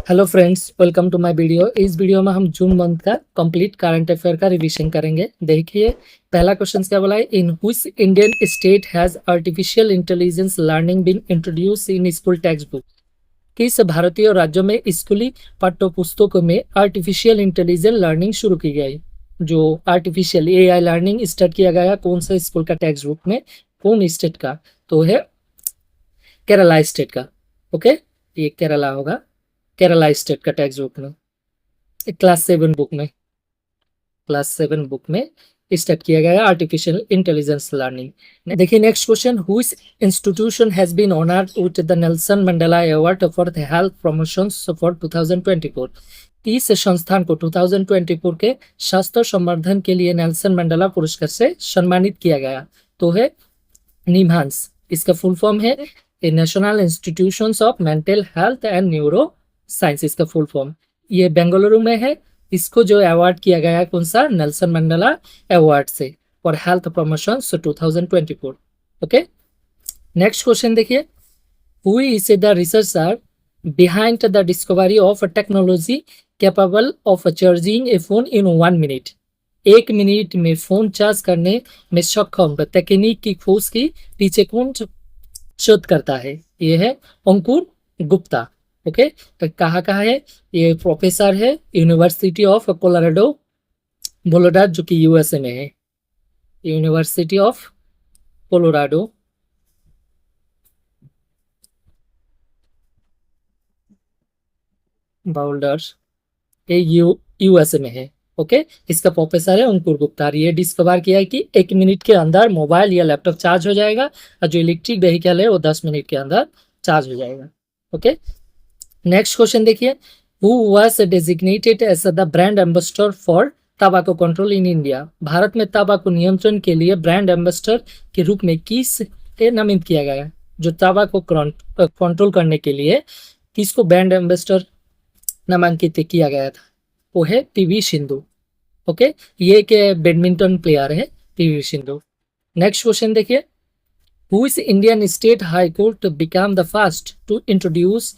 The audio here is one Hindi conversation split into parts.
Hello friends, welcome to my video. इस वीडियो में हम जून मंथ का कंप्लीट करंट अफेयर का रिवीजन करेंगे। देखिए, पहला क्वेश्चन क्या बोला है, in which Indian state has artificial intelligence learning been introduce in school text book. किस भारतीय राज्य में स्कूली पाठ्य पुस्तकों में आर्टिफिशियल इंटेलिजेंस लर्निंग शुरू की गई? जो आर्टिफिशियल एआई लर्निंग स्टार्ट किया गया कौन सा स्कूल का टेक्स्ट बुक में, कौन स्टेट का? तो है केरला स्टेट का। ओके, ये केरला होगा, केरला स्टेट का टेक्स्ट बुक में, क्लास 7 बुक में स्टार्ट किया गया आर्टिफिशियल इंटेलिजेंस लर्निंग। देखिए next question, which institution has been honoured with the Nelson Mandela award for the health promotions for 2024? इस संस्थान को 2024 के स्वास्थ्य संवर्धन के लिए नेल्सन मंडेला पुरस्कार से सम्मानित किया गया। तो है निम्हांस, इसका फुल फॉर्म है national institutions of mental health and neuro science, इसका फुल फॉर्म। ये बेंगलुरु में है। इसको जो अवार्ड किया गया है कौन सा, नेल्सन मंडेला अवार्ड से for health promotion 2024। Okay, next question देखिए, who is the researcher behind the discovery of technology capable of charging a phone in 1 minute? 1 minute में फोन चार्ज करने में सक्षम तकनीक की खोज की पीछे कौन शोध करता है? ये है अंकुर गुप्ता। ओके, तो कहाँ है ये? प्रोफेसर है यूनिवर्सिटी ऑफ कोलोराडो बोल्डर, जो कि यूएसए में है। यूनिवर्सिटी ऑफ कोलोराडो बोल्डर, ये यूएसए में है। ओके, इसका प्रोफेसर है अंकुर गुप्ता। ये डिस्कवर किया है कि 1 मिनट के अंदर मोबाइल या लैपटॉप चार्ज हो जाएगा और जो इलेक्ट्रिक व्हीकल है वो 10 मिनट के अंदर चार्ज हो जाएगा। ओके, नेक्स्ट क्वेश्चन देखिए, who was designated as the brand ambassador for तंबाकू कंट्रोल इन इंडिया? भारत में तंबाकू नियंत्रण के लिए ब्रांड एम्बेसडर के रूप में किस नामित किया गया? जो तंबाकू कंट्रोल करने के लिए किसको ब्रांड एम्बेसडर नामांकित किया गया था? वो है पीवी सिंधु। ओके, ये के बैडमिंटन प्लेयर है पीवी सिंधु। नेक्स्ट क्वेश्चन देखिए, who is Indian state high court become the first to introduce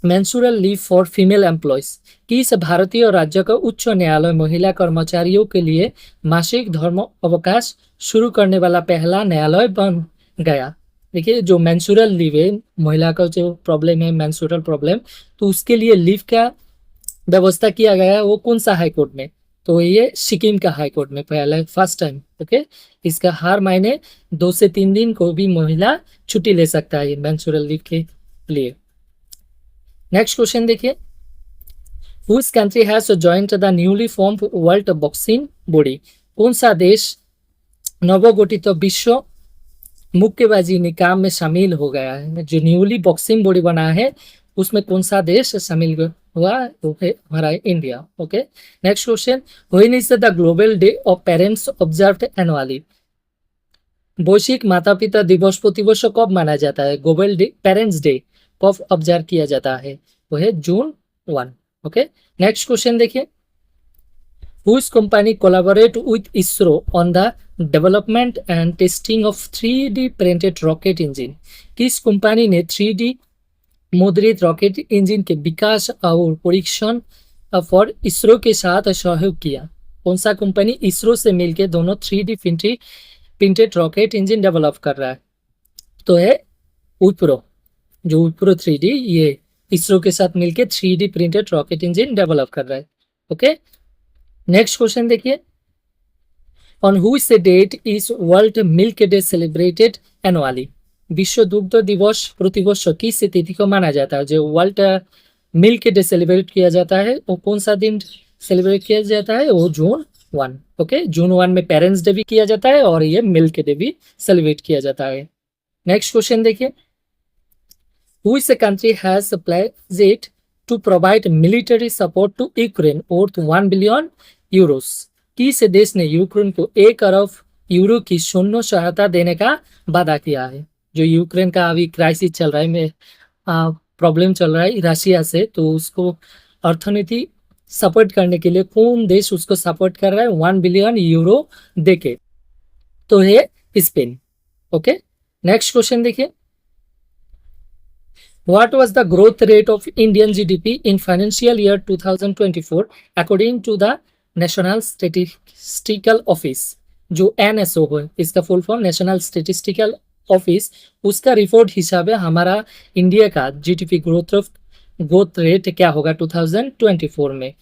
menstrual leave for female employees? किस भारतीय राज्य का उच्च न्यायालय महिला कर्मचारियों के लिए मासिक धर्म अवकाश शुरू करने वाला पहला न्यायालय बन गया? देखिए, जो मेंस्ट्रुअल लीव है, महिला का जो प्रॉब्लम है मेंस्ट्रुअल प्रॉब्लम, तो उसके लिए लीव का व्यवस्था किया गया है वो कौन सा हाई कोर्ट में? तो ये सिक्किम का हाई कोर्ट में पहला फर्स्ट टाइम। ओके, इसका हर महीने 2 से 3 दिन को भी महिला छुट्टी ले सकता है मेंस्ट्रुअल लीव के लिए। नेक्स्ट क्वेश्चन देखिए, which country has joint the newly formed world boxing body? कौन सा देश नवगठित विश्व मुक्केबाजी निकाम में शामिल हो गया है? जो न्यूली बॉक्सिंग बॉडी बना है उसमें कौन सा देश शामिल हुआ? तो है हमारा India. Okay, next question, when is the global day of parents observed annually? वैश्विक माता पिता दिवस प्रतिवर्ष कब माना जाता है? ग्लोबल डे पेरेंट्स डे कब ऑब्जर्व किया जाता है? वो है जून 1। ओके, नेक्स्ट क्वेश्चन देखिए, Whose company collaborate with ISRO on the development and testing of 3D printed rocket engine? किस कंपनी ने 3D मुद्रित रॉकेट इंजन के विकास और परीक्षण फॉर इसरो के साथ सहयोग किया? कौन सा कंपनी इसरो से मिलकर दोनों 3D printed rocket engine develop कर रहा है? तो है विप्रो। जो विप्रो 3D, ये इसरो के साथ मिलकर 3D printed rocket engine develop कर रहा है। ओके, नेक्स्ट क्वेश्चन देखिए, on which date is world milk day celebrated annually? विश्व दुग्ध दिवस प्रतिवर्ष किस तिथि को माना जाता है? जो वर्ल्ड मिल्क डे सेलिब्रेट किया जाता है वो कौन सा दिन सेलिब्रेट किया जाता है? वो जून 1। ओके, जून 1 में पेरेंट्स डे भी किया जाता है और ये मिल्क डे भी सेलिब्रेट किया जाता है। नेक्स्ट क्वेश्चन देखिए, which country has pledged to provide military support to Ukraine worth 1 billion euros? किस देश ने यूक्रेन को 1 अरब यूरो की सैन्य सहायता देने का वादा किया है? जो यूक्रेन का अभी क्राइसिस चल रहा है में प्रॉब्लम चल रहा है रशिया से, तो उसको अर्थनीति सपोर्ट करने के लिए कौन देश उसको सपोर्ट कर रहा है 1 बिलियन यूरो देके? तो है स्पेन। ओके, नेक्स्ट क्वेश्चन देखिए, What was the growth rate of Indian GDP in financial year 2024 according to the National Statistical Office? जो NSO है, इसका full form national statistical office, उसका रिपोर्ट हिसाब है हमारा इंडिया का जीडीपी ग्रोथ रेट क्या होगा 2024 में,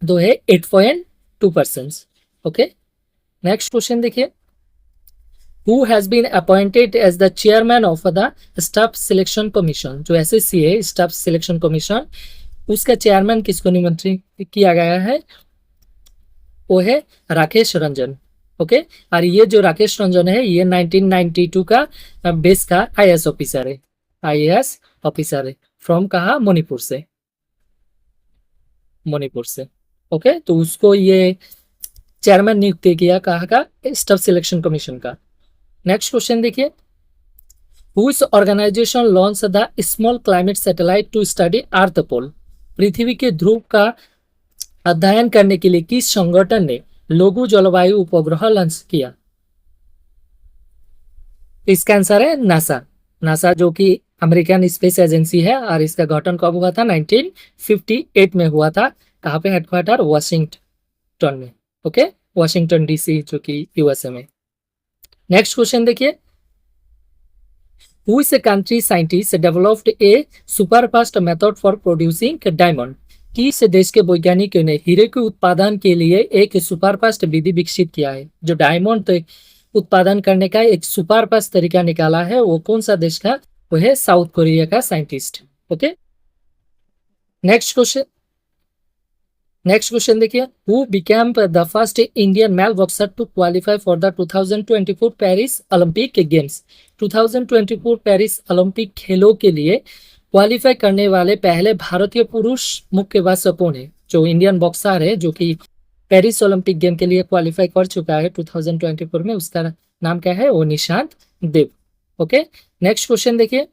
तो है 8.2%। ओके, नेक्स्ट क्वेश्चन देखिए, Who has been appointed as the chairman of the Staff Selection Commission? जो SSC है, स्टाफ सिलेक्शन कमीशन, उसका चेयरमैन किसको निमंत्रित किया गया है, वो है राकेश रंजन। ओके, और ये जो राकेश रंजन है ये 1992 का बेस का आईएएस ऑफिसर है, आईएएस ऑफिसर है, फ्रॉम कहा, मणिपुर से, मणिपुर से। ओके, तो उसको ये चेयरमैन नियुक्त किया कहा का, स्टाफ सिलेक्शन कमीशन का। नेक्स्ट क्वेश्चन देखिए, Which organization launched the small climate satellite to study अर्थ पोल? पृथ्वी के ध्रुव का अध्ययन करने के लिए किस संगठन ने लघु जलवायु उपग्रह लॉन्च किया? इसका आंसर है नासा। नासा जो कि अमेरिकन स्पेस एजेंसी है, और इसका गठन कब हुआ था, 1958 में हुआ था। कहाँ पे हेडक्वार्टर, वाशिंगटन में। ओके, वाशिंगटन डीसी जो कि यूएसए में। नेक्स्ट क्वेश्चन देखिए, Which country scientists developed a super fast method for producing diamond? किस देश के वैज्ञानिकों ने हीरे के उत्पादन के लिए एक सुपर फास्ट विधि विकसित किया है? जो डायमंड उत्पादन करने का एक सुपर फास्ट तरीका निकाला है, वो कौन सा देश का, वो है साउथ कोरिया का साइंटिस्ट। ओके, नेक्स्ट क्वेश्चन देखिए, who became the first Indian male boxer to qualify for the 2024 Paris Olympic games? 2024 Paris Olympic खेलों के लिए क्वालिफाई करने वाले पहले भारतीय पुरुष मुक्केबाज कौन है? जो इंडियन बॉक्सर है जो कि पेरिस ओलंपिक गेम के लिए क्वालिफाई कर चुका है 2024 में, उसका नाम क्या है, वो निशांत देव। ओके, नेक्स्ट क्वेश्चन देखिए,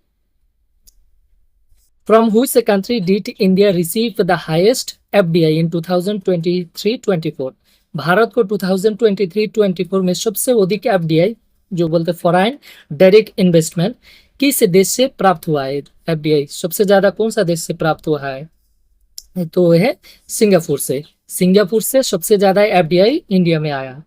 From which country did India receive the highest FDI in 2023-24? Bharat को 2023-24 में सबसे अधिक FDI जो बोलते फॉरेन डायरेक्ट इन्वेस्टमेंट किस देश से प्राप्त हुआ है? FDI सबसे ज्यादा कौन सा देश से प्राप्त हुआ है? तो वह है सिंगापुर से। सिंगापुर से सबसे ज्यादा FDI इंडिया में आया।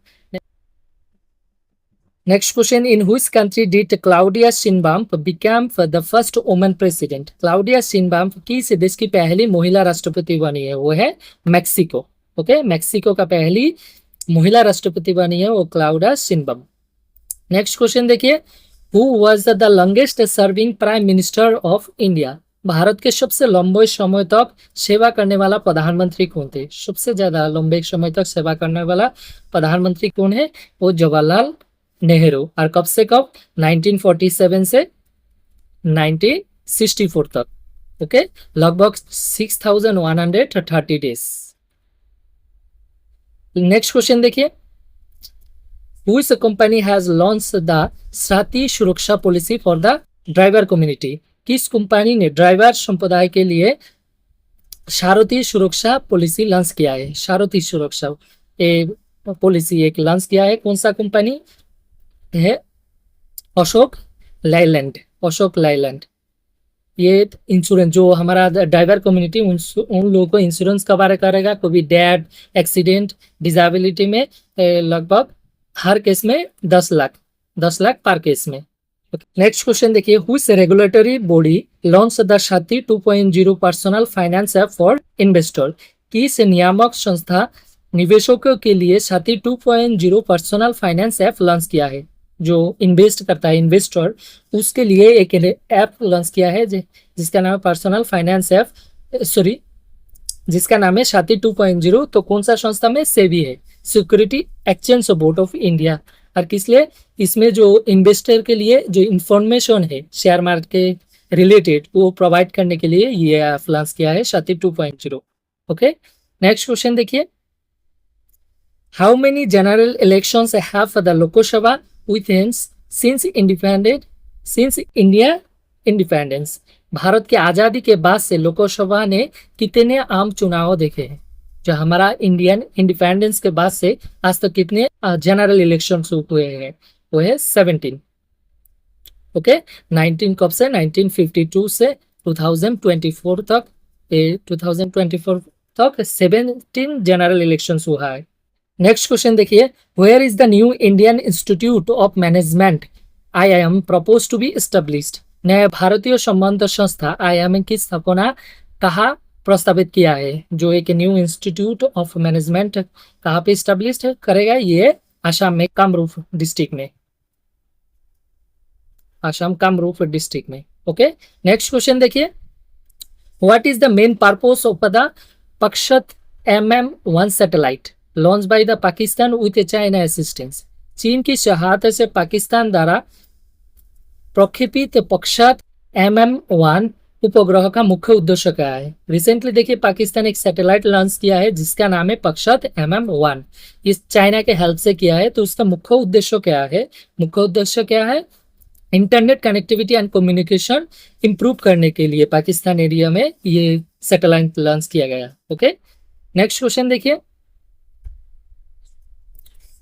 Next question, in which country did Claudia Sheinbaum become the first woman president? Claudia Sheinbaum किस देश की पहली महिला राष्ट्रपति बनी है? वो है मैक्सिको। ओके, मैक्सिको का पहली महिला राष्ट्रपति बनी है वो क्लाउडिया शिनबाम। नेक्स्ट क्वेश्चन देखिए, who was the longest serving prime minister of India? Bharat के सबसे लंबे समय तक सेवा करने वाला प्रधानमंत्री कौन थे? सबसे ज्यादा लंबे समय तक सेवा करने वाला प्रधानमंत्री कौन है? वो जवाहरलाल नेहरू। और कब से कब? 1947 से 1964 तक। ओके, लगभग 6130 डेज। नेक्स्ट क्वेश्चन देखिए, Which company has launched the साथी सुरक्षा policy for the driver community? किस कंपनी ने ड्राइवर संप्रदाय के लिए सारथी सुरक्षा पॉलिसी लॉन्च किया है? सारथी सुरक्षा पॉलिसी एक लॉन्च किया है, कौन सा कंपनी है? अशोक लाइलैंड। अशोक लाइलैंड। ये इंश्योरेंस जो हमारा ड्राइवर कम्युनिटी उन लोगों को इंश्योरेंस कवर करेगा, कोई भी डेथ, एक्सीडेंट, डिसेबिलिटी में लगभग हर केस में 10 लाख पर केस में। नेक्स्ट क्वेश्चन देखिए, which regulatory body launch the साथी 2.0 personal finance app for investor? किस नियामक संस्था निवेशकों के लिए साथी 2.0 पर्सनल फाइनेंस ऐप लॉन्च किया है? जो इन्वेस्ट करता है इन्वेस्टर, उसके लिए एक ऐप लॉन्च किया है जिसका नाम है पर्सनल फाइनेंस ऐप, जिसका नाम है साथी 2.0। तो कौन सा संस्था में? सेबी है, security exchange board of India. और किस लिए? इसमें जो इन्वेस्टर के लिए जो इंफॉर्मेशन है शेयर मार्केट के रिलेटेड वो प्रोवाइड करने के लिए ये ऐप लॉन्च किया है साथी 2.0। ओके, नेक्स्ट क्वेश्चन देखिए, how many general elections have the Lok Sabha within since India independence? Bharat की आजादी के बाद से लोकसभा ने कितने आम चुनाव देखे हैं? जो हमारा इंडियन इंडिपेंडेंस के बाद से आज तक कितने जनरल इलेक्शन हुए हैं? वो है 17। ओके, 19 कब से? 1952 से 2024 तक 2024 तक 17 जनरल इलेक्शंस हुआ है। नेक्स्ट क्वेश्चन देखिए, where is the new Indian institute of management IIM propose to be established. नया भारतीय संबंध संस्था IIM की स्थापना कहाँ प्रस्तावित किया है। जो एक न्यू इंस्टीट्यूट ऑफ मैनेजमेंट कहाँ पे एस्टेब्लिश्ड करेगा, ये आसाम में कामरूप डिस्ट्रिक्ट में, आसाम कामरूप डिस्ट्रिक्ट में। ओके, नेक्स्ट क्वेश्चन देखिए, what is the main purpose of the PakSat MM1 satellite launch by the Pakistan with China assistance. चीन की सहायता से पाकिस्तान द्वारा प्रक्षेपित पक्षत MM1 उपग्रह का मुख्य उद्देश्य क्या है। रिसेंटली देखिए पाकिस्तान एक सैटेलाइट लॉन्च किया है जिसका नाम है पक्षत MM1। इस चाइना के हेल्प से किया है। तो उसका मुख्य उद्देश्य क्या है, मुख्य उद्देश्य क्या है, internet connectivity and communication improve करने के लिए पाकिस्तान एरिया में ये सैटेलाइट लॉन्च किया गया। ओके, नेक्स्ट क्वेश्चन देखिए,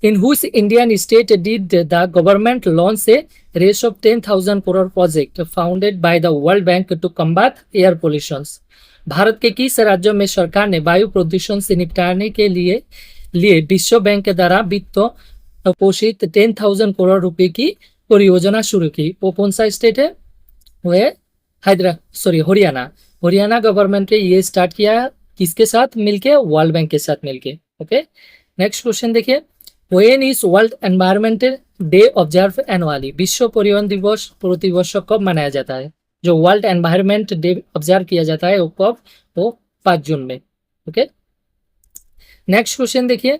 in whose Indian state did the government launch a race of 10,000 crore project founded by the World Bank to combat air pollution। Bharat के किस राज्य में सरकार ने वायु प्रदूषण से निपटाने के लिए विश्व बैंक के द्वारा वित्त पोषित 10,000 करोड़ रुपए की परियोजना शुरू की। वो कौन सा स्टेट है, वो है हरियाणा। हरियाणा गवर्नमेंट ने ये स्टार्ट किया किसके साथ मिलके, वर्ल्ड बैंक के साथ मिलके। ओके, नेक्स्ट क्वेश्चन देखिए, When is world environmental day observe annually. विश्व पर्यावरण दिवस प्रतिवर्ष कब मनाया जाता है। जो वर्ल्ड एनवायरमेंट डे ऑब्जर्व किया जाता है वो कब, वो 5 जून में। ओके, नेक्स्ट क्वेश्चन देखिए,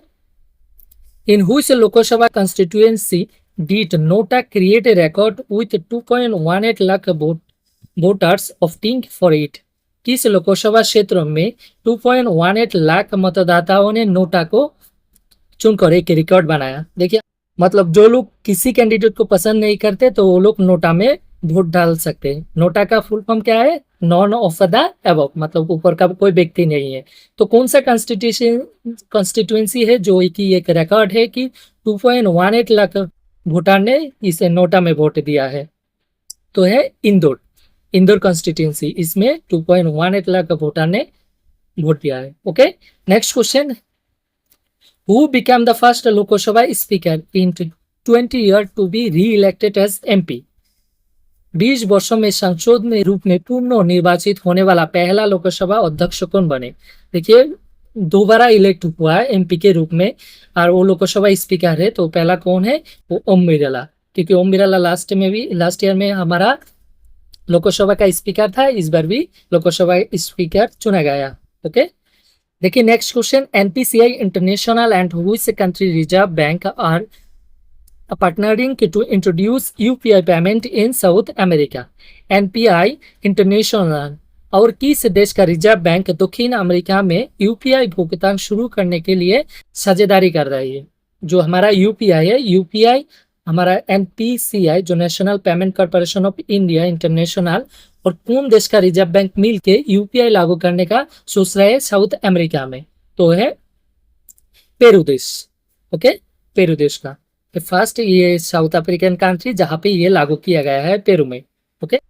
in which Lok Sabha constituency did NOTA create a record with 2.18 lakh voters opting for it. किस लोकसभा क्षेत्र में 2.18 लाख मतदाताओं ने नोटा को चुनकर एक रिकॉर्ड बनाया। देखिए मतलब जो लोग किसी कैंडिडेट को पसंद नहीं करते तो वो लोग नोटा में वोट डाल सकते हैं। नोटा का फुल फॉर्म क्या है, नॉन ऑफ द अबव, मतलब ऊपर का कोई व्यक्ति नहीं है। तो कौन सा कॉन्स्टिट्यूएंसी है जो कि एक रिकॉर्ड है कि 2.18 लाख वोटर ने इसे नोटा में वोट दिया है, तो है इंदौर कॉन्स्टिट्यूएंसी। इसमें 2.18 लाख वोटर ने वोट दिया है। Okay, next question, Who became the first Lok Sabha speaker in 20 years to be re-elected as MP। 20 वर्षों में संसद में रूप में पुनः निर्वाचित होने वाला पहला लोकसभा अध्यक्ष कौन बने। देखिए दोबारा इलेक्ट हुआ है MP के रूप में और वो लोकसभा स्पीकर है। तो पहला कौन है, वो ओम बिरला, क्योंकि ओम बिरला लास्ट ईयर में हमारा लोकसभा का स्पीकर था, इस बार भी लोकसभा स्पीकर चुना गया। ओके, देखिए next question, NPCI international and which country reserve bank are partnering to introduce UPI payment in South America. NPI international और किस देश का रिजर्व बैंक दक्षिण अमेरिका में UPI भुगतान शुरू करने के लिए साझेदारी कर रही है। जो हमारा UPI है, UPI हमारा NPCI जो national payment corporation of India international और कौन देश का रिजर्व बैंक मिलके UPI लागू करने का सोच रहा है साउथ अमेरिका में, तो है पेरू देश। ओके, पेरू देश का फर्स्ट ये साउथ अफ्रीकन कंट्री जहां पे ये लागू किया गया है, पेरू में। ओके,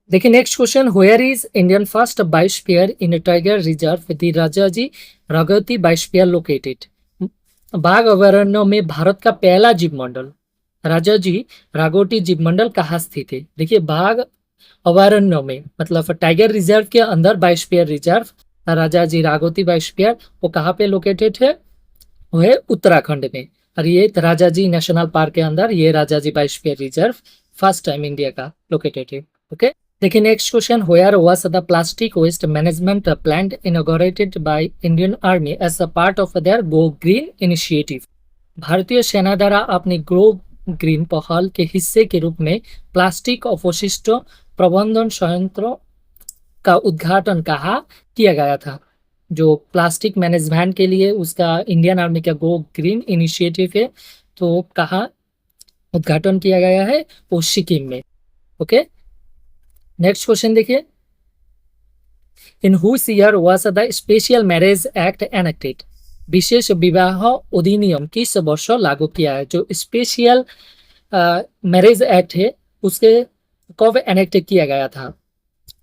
देखिए next question, where is Indian first biosphere in tiger reserve the Rajaji Raghoti biosphere located. बाघ अभयारण्य में भारत का पहला जीव मंडल राजाजी राघोटी जीव मंडल कहाँ स्थित है। देखिए बाघ अभयारण्य में मतलब टाइगर रिजर्व के अंदर biosphere reserve Rajaji Raghoti biosphere वो कहाँ पे लोकेटेड है, वो है उत्तराखंड में। और ये राजाजी नेशनल पार्क के अंदर ये Rajaji biosphere reserve first time India का लोकेटेड है। ओके, देखिए next question, where was the plastic waste management plant inaugurated by Indian army as a part of their go green initiative. भारतीय सेना द्वारा अपनी गो ग्रीन पहल के हिस्से के रूप में प्लास्टिक अपशिष्ट प्रबंधन संयंत्र का उद्घाटन कहाँ किया गया था। जो प्लास्टिक मैनेजमेंट के लिए उसका इंडियन आर्मी का गो ग्रीन इनिशिएटिव है, तो कहाँ उद्घाटन किया गया है, वो सिक्किम में। ओके, नेक्स्ट क्वेश्चन देखिए, in which year was the special marriage act enacted. विशेष विवाह अधिनियम किस वर्ष लागू किया है। जो स्पेशल मैरिज एक्ट है उसके कब एनेक्ट किया गया था,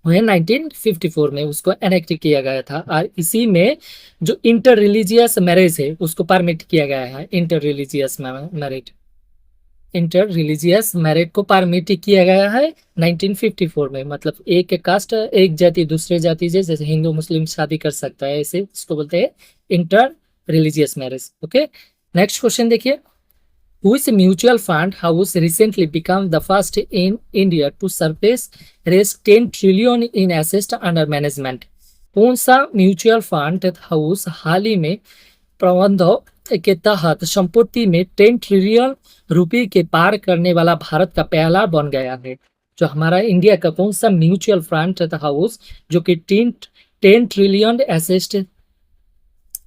वह 1954 में उसको एनेक्ट किया गया था। और इसी में जो इंटर रिलीजियस मैरिज है उसको परमिट किया गया है। इंटर रिलीजियस मैरिज को परमिट किया गया है 1954 में। मतलब एक कास्ट एक जाति दूसरे जाति से जैसे हिंदू मुस्लिम शादी कर सकता है, ऐसे इसको बोलते हैं inter religious marriage. Okay, next question देखिए, which mutual fund house recently become the first in India to surpass raise 10 trillion in assets under management? कौन सा म्यूचुअल फंड हाउस हाल ही में प्रबंधों के तहत संपत्ति में 10 ट्रिलियन रुपए के पार करने वाला भारत का पहला बन गया है? जो हमारा इंडिया का कौन सा म्यूचुअल फंड हाउस जो कि 10 ट्रिलियन एसेट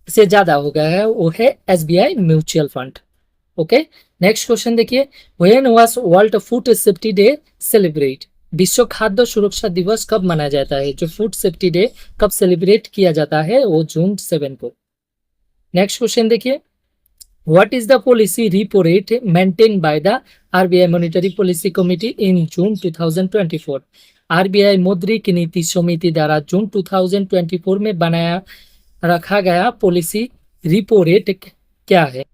से ज्यादा हो गया है, वो है SBI mutual fund. Okay, next question देखिए, when was world food safety day celebrate? विश्व खाद्य सुरक्षा दिवस कब मनाया जाता है? जो फूड सेफ्टी डे कब सेलिब्रेट किया जाता है? वो जून 7 को। नेक्स्ट क्वेश्चन देखिए, what is the policy repo rate maintain by the RBI monetary policy committee in June 2024? RBI मौद्रिक नीति समिति द्वारा जून 2024 में बनाया रखा गया पॉलिसी रिपो रेट क्या है?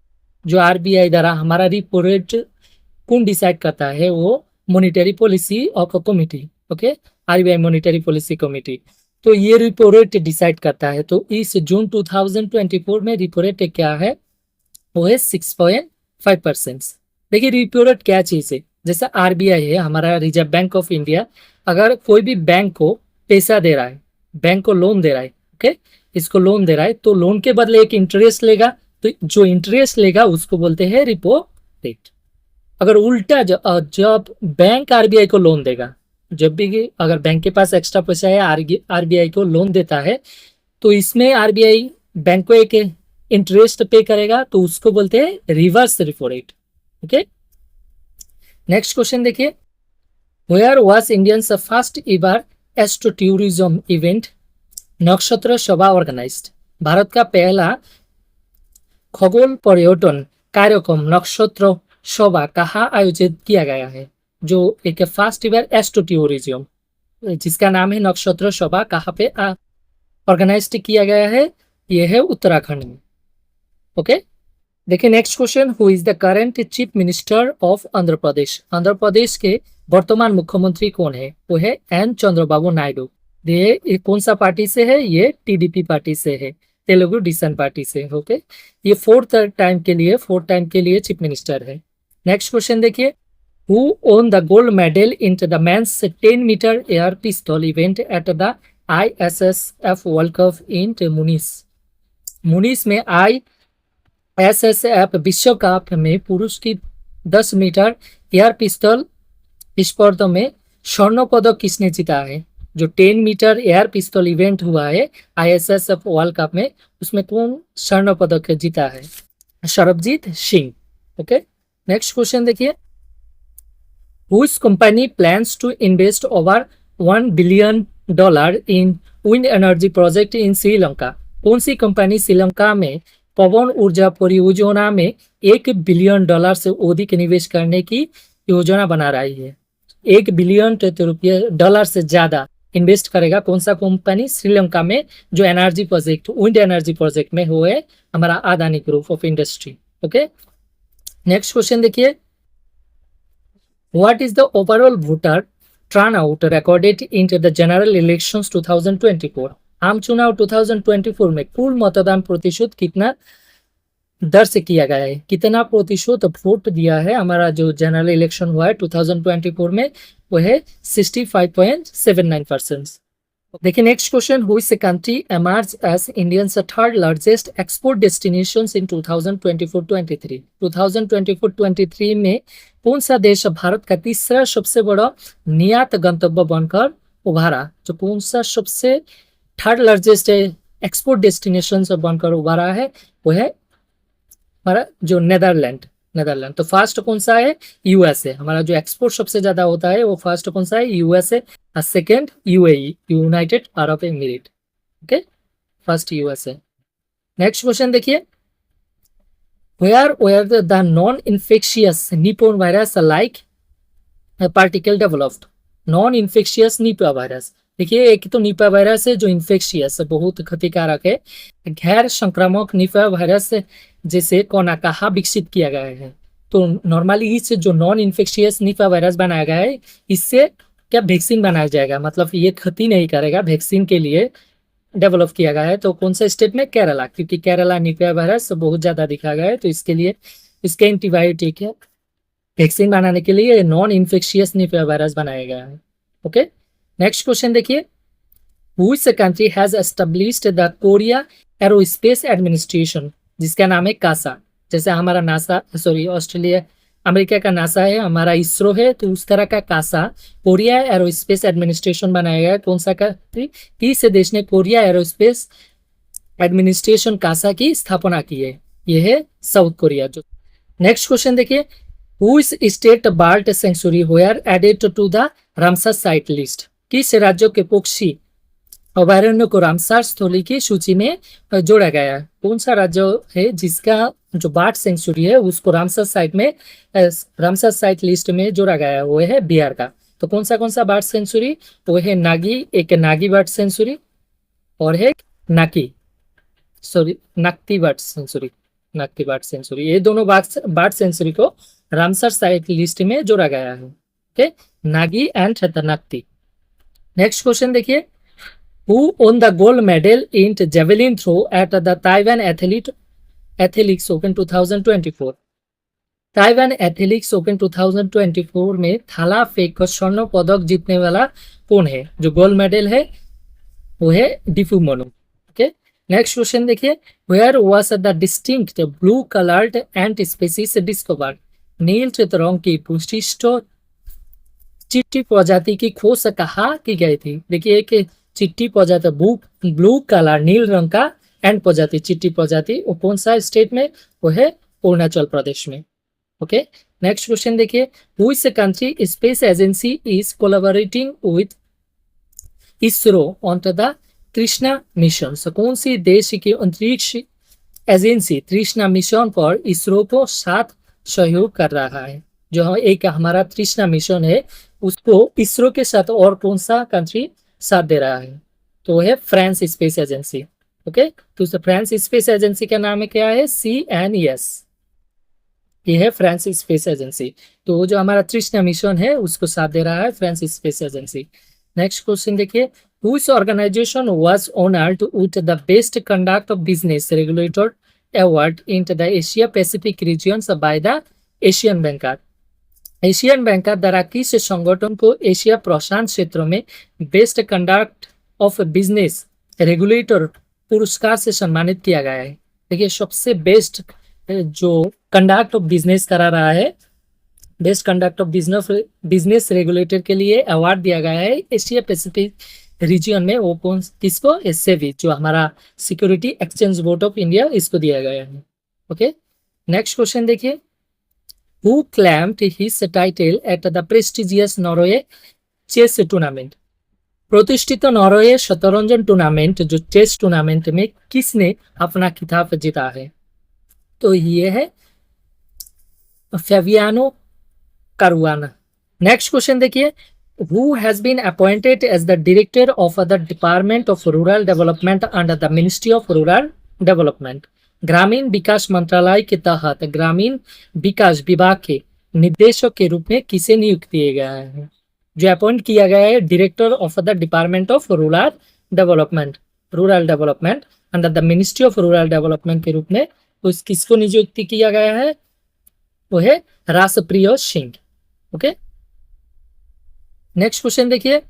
जो आरबीआई द्वारा हमारा रिपो रेट कौन डिसाइड करता है? वो monetary policy of committee. Okay, RBI monetary policy committee, तो ये रिपो रेट डिसाइड करता है। तो इस जून 2024 में रिपो रेट क्या है? वो है 6.5%। देखिए रिपो रेट क्या चीज है? जैसे आरबीआई है हमारा रिजर्व बैंक ऑफ इंडिया, अगर कोई भी बैंक को पैसा दे रहा है, बैंक को लोन दे रहा है, ओके, इसको लोन दे रहा है, तो लोन के बदले एक इंटरेस्ट लेगा, तो जो इंटरेस्ट लेगा उसको बोलते हैं रिपो रेट। अगर उल्टा जब बैंक आरबीआई को लोन देगा, जब भी अगर बैंक के पास एक्स्ट्रा पैसा है आरबीआई को लोन देता है, तो इसमें आरबीआई बैंक को एक इंटरेस्ट पे करेगा, तो उसको बोलते हैं reverse repo rate. Okay, next question देखिए, where was Indians first ever astro tourism event Nakshatra Sobha organised? Bharat का पहला खगोल पर्यटन कार्यक्रम नक्षत्र शोभा कहाँ आयोजित किया गया है? जो एक फर्स्ट एवर एस्ट्रो टूरिज्म जिसका नाम है नक्षत्र शोभा, कहाँ पे ऑर्गेनाइज किया गया है? यह है उत्तराखंड में। ओके, देखिए next question, who is the current chief minister of Andhra Pradesh? Andhra Pradesh के वर्तमान मुख्यमंत्री कौन है? वो है एन चंद्रबाबू नायडू। ये कौन सा पार्टी से है? ये टीडीपी पार्टी से है, तेलुगु डिसन पार्टी से। ओके, ये फोर्थ टाइम के लिए चीफ मिनिस्टर है। नेक्स्ट क्वेश्चन देखिए, who won the gold medal in the men's 10 metre air pistol event at the ISSF world cup in Munich में ISSF विश्व कप में पुरुष की 10 मीटर एयर पिस्तौल स्पर्धा में स्वर्ण पदक किसने जीता है? जो 10 मीटर एयर पिस्तौल इवेंट हुआ है ISSF वर्ल्ड कप में, उसमें कौन स्वर्ण पदक जीता है? Sarabjeet Singh. Okay, next question देखिए, which company plans to invest over $1 billion in wind energy project in Sri Lanka? कौन सी कंपनी श्रीलंका में पवन ऊर्जा परियोजना में $1 बिलियन से अधिक निवेश करने की योजना बना रही है? $1 बिलियन रुपये से ज्यादा इन्वेस्ट करेगा कौन सा कंपनी श्रीलंका में, जो energy project wind energy project में हुए हमारा Adani group of industry. Okay, next question देखिए, what is the overall voter turnout recorded in the general elections 2024? आम चुनाव 2024 में कुल मतदान प्रतिशत कितना दर से किया गया है? कितना प्रतिशत वोट दिया है हमारा जो जनरल इलेक्शन हुआ है 2024 में? वो है 65.79%। देखिए next question, which country emerge as Indians third largest export destinations in 2024-23? 2024-23 में कौन सा देश भारत का तीसरा सबसे बड़ा निर्यात गंतव्य बनकर उभारा? जो कौन सा सबसे थर्ड लार्जेस्ट एक्सपोर्ट डेस्टिनेशन बनकर उभारा है? वो है हमारा जो नेदरलैंड। तो फर्स्ट कौन सा है? यूएसए। हमारा जो एक्सपोर्ट सबसे ज्यादा होता है वो फर्स्ट कौन सा है? यूएसए। और second UAE, United Arab Emirate. Okay, first USA. Next question देखिए, where the non infectious Nipah virus like particle developed? Non infectious Nipah virus देखिए, एक तो निपा वायरस है जो इन्फेक्शियस है, बहुत क्षतिकारक है। गैर संक्रामक निपा वायरस जैसे कोनाकाहा विकसित किया गया है। तो नॉर्मली इससे जो नॉन इन्फेक्शियस निपा वायरस बनाया गया है, इससे क्या वैक्सीन बनाया जाएगा, मतलब ये क्षति नहीं करेगा, वैक्सीन के लिए डेवलप किया गया है। तो कौन सा स्टेट में? केरला, क्योंकि केरला निपा वायरस बहुत ज्यादा दिखा गया है, तो इसके लिए इसके एंटीबायोटिक है, वैक्सीन बनाने के लिए नॉन इन्फेक्शियस निपा वायरस बनाया गया है। ओके, नेक्स्ट क्वेश्चन देखिए, which country has established the Korea aerospace administration, जिसका नाम है कासा। जैसे हमारा नासा, सॉरी ऑस्ट्रेलिया अमेरिका का नासा है, हमारा इसरो है, तो उस तरह का कासा कोरिया एरोस्पेस एडमिनिस्ट्रेशन बनाया गया है। कौन सा कंट्री? किस देश ने कोरिया एरोस्पेस एडमिनिस्ट्रेशन कासा की स्थापना की है? यह है साउथ कोरिया। जो नेक्स्ट क्वेश्चन देखिए, which state bird sanctuary were added to the Ramsar site list, किस राज्यों के पक्षी अभयारण्य को रामसर स्थली की सूची में जोड़ा गया है? कौन सा राज्य है जिसका जो बर्ड सेंचुरी है उसको रामसर साइट लिस्ट में जोड़ा गया है? वो है बिहार का। तो कौन सा बर्ड सेंचुरी? वो है नागी, एक नागी बर्ड सेंचुरी और है नकती बर्ड सेंचुरी। ये दोनों बर्ड सेंचुरी को रामसर साइट लिस्ट में जोड़ा गया है। Okay, Nagi and Nakti. Next question देखिए, who won the gold medal in javelin throw at the Taiwan Athletics Open 2024? Taiwan athletics open 2024 में थाला फेंक का स्वर्ण पदक जीतने वाला कौन है? जो गोल्ड मेडल है वो है डिफू मोनो। ओके, नेक्स्ट क्वेश्चन देखिए, where was the distinct blue coloured ant species discovered, नील रंग की विशिष्ट चिट्टी प्रजाति की खोज कहाँ की गई थी? देखिए, एक चिट्टी प्रजाति ब्लू कलर नील रंग का एंड प्रजाति चिट्टी प्रजाति, वो कौन सा स्टेट में? वो है अरुणाचल प्रदेश में। ओके, नेक्स्ट क्वेश्चन देखिए, which country space agency is collaborating with ISRO on the Krishna mission. कौन सी देश की अंतरिक्ष एजेंसी कृष्णा मिशन पर इसरो को साथ सहयोग कर रहा है? जो एक हमारा कृष्णा मिशन है उसको इसरो के साथ और कौन सा कंट्री साथ दे रहा है? तो वो है फ्रांस स्पेस एजेंसी। ओके, तो फ्रांस स्पेस एजेंसी का नाम है क्या है? CNES। ये है फ्रांस स्पेस एजेंसी। तो जो हमारा कृष्णा मिशन है उसको साथ दे रहा है France space agency. Next question देखिए, which organisation was honoured with the best conduct of business regulator award in the Asia Pacific region by the Asian banker. Asian banker द्वारा किस संगठन को एशिया प्रशांत क्षेत्र में best conduct of business regulator पुरस्कार से सम्मानित किया गया है? देखिए, सबसे बेस्ट जो कंडक्ट ऑफ बिजनेस करा रहा है, best conduct of business regulator के लिए अवार्ड दिया गया है एशिया पैसिफिक रीजन में। वो कौन किसको? सेबी, जो हमारा security exchange board of India, इसको दिया गया है। ओके, नेक्स्ट क्वेश्चन देखिए, who claimed his title at the prestigious Norway chess tournament? प्रतिष्ठित नॉर्वे शतरंज टूर्नामेंट, जो चेस टूर्नामेंट में किसने अपना खिताब जीता है? तो ये है फेबियानो कारुआना। नेक्स्ट क्वेश्चन देखिए, who has been appointed as the director of the Department of Rural Development under the Ministry of Rural Development? ग्रामीण विकास मंत्रालय के तहत ग्रामीण विकास विभाग के निदेशक के रूप में किसे नियुक्त किया गया है? जो अपॉइंट किया गया है director of the department of rural development under the ministry of rural development के रूप में उस किसको नियुक्त किया गया है? वो है रासप्रिय सिंह। ओके, नेक्स्ट क्वेश्चन देखिए,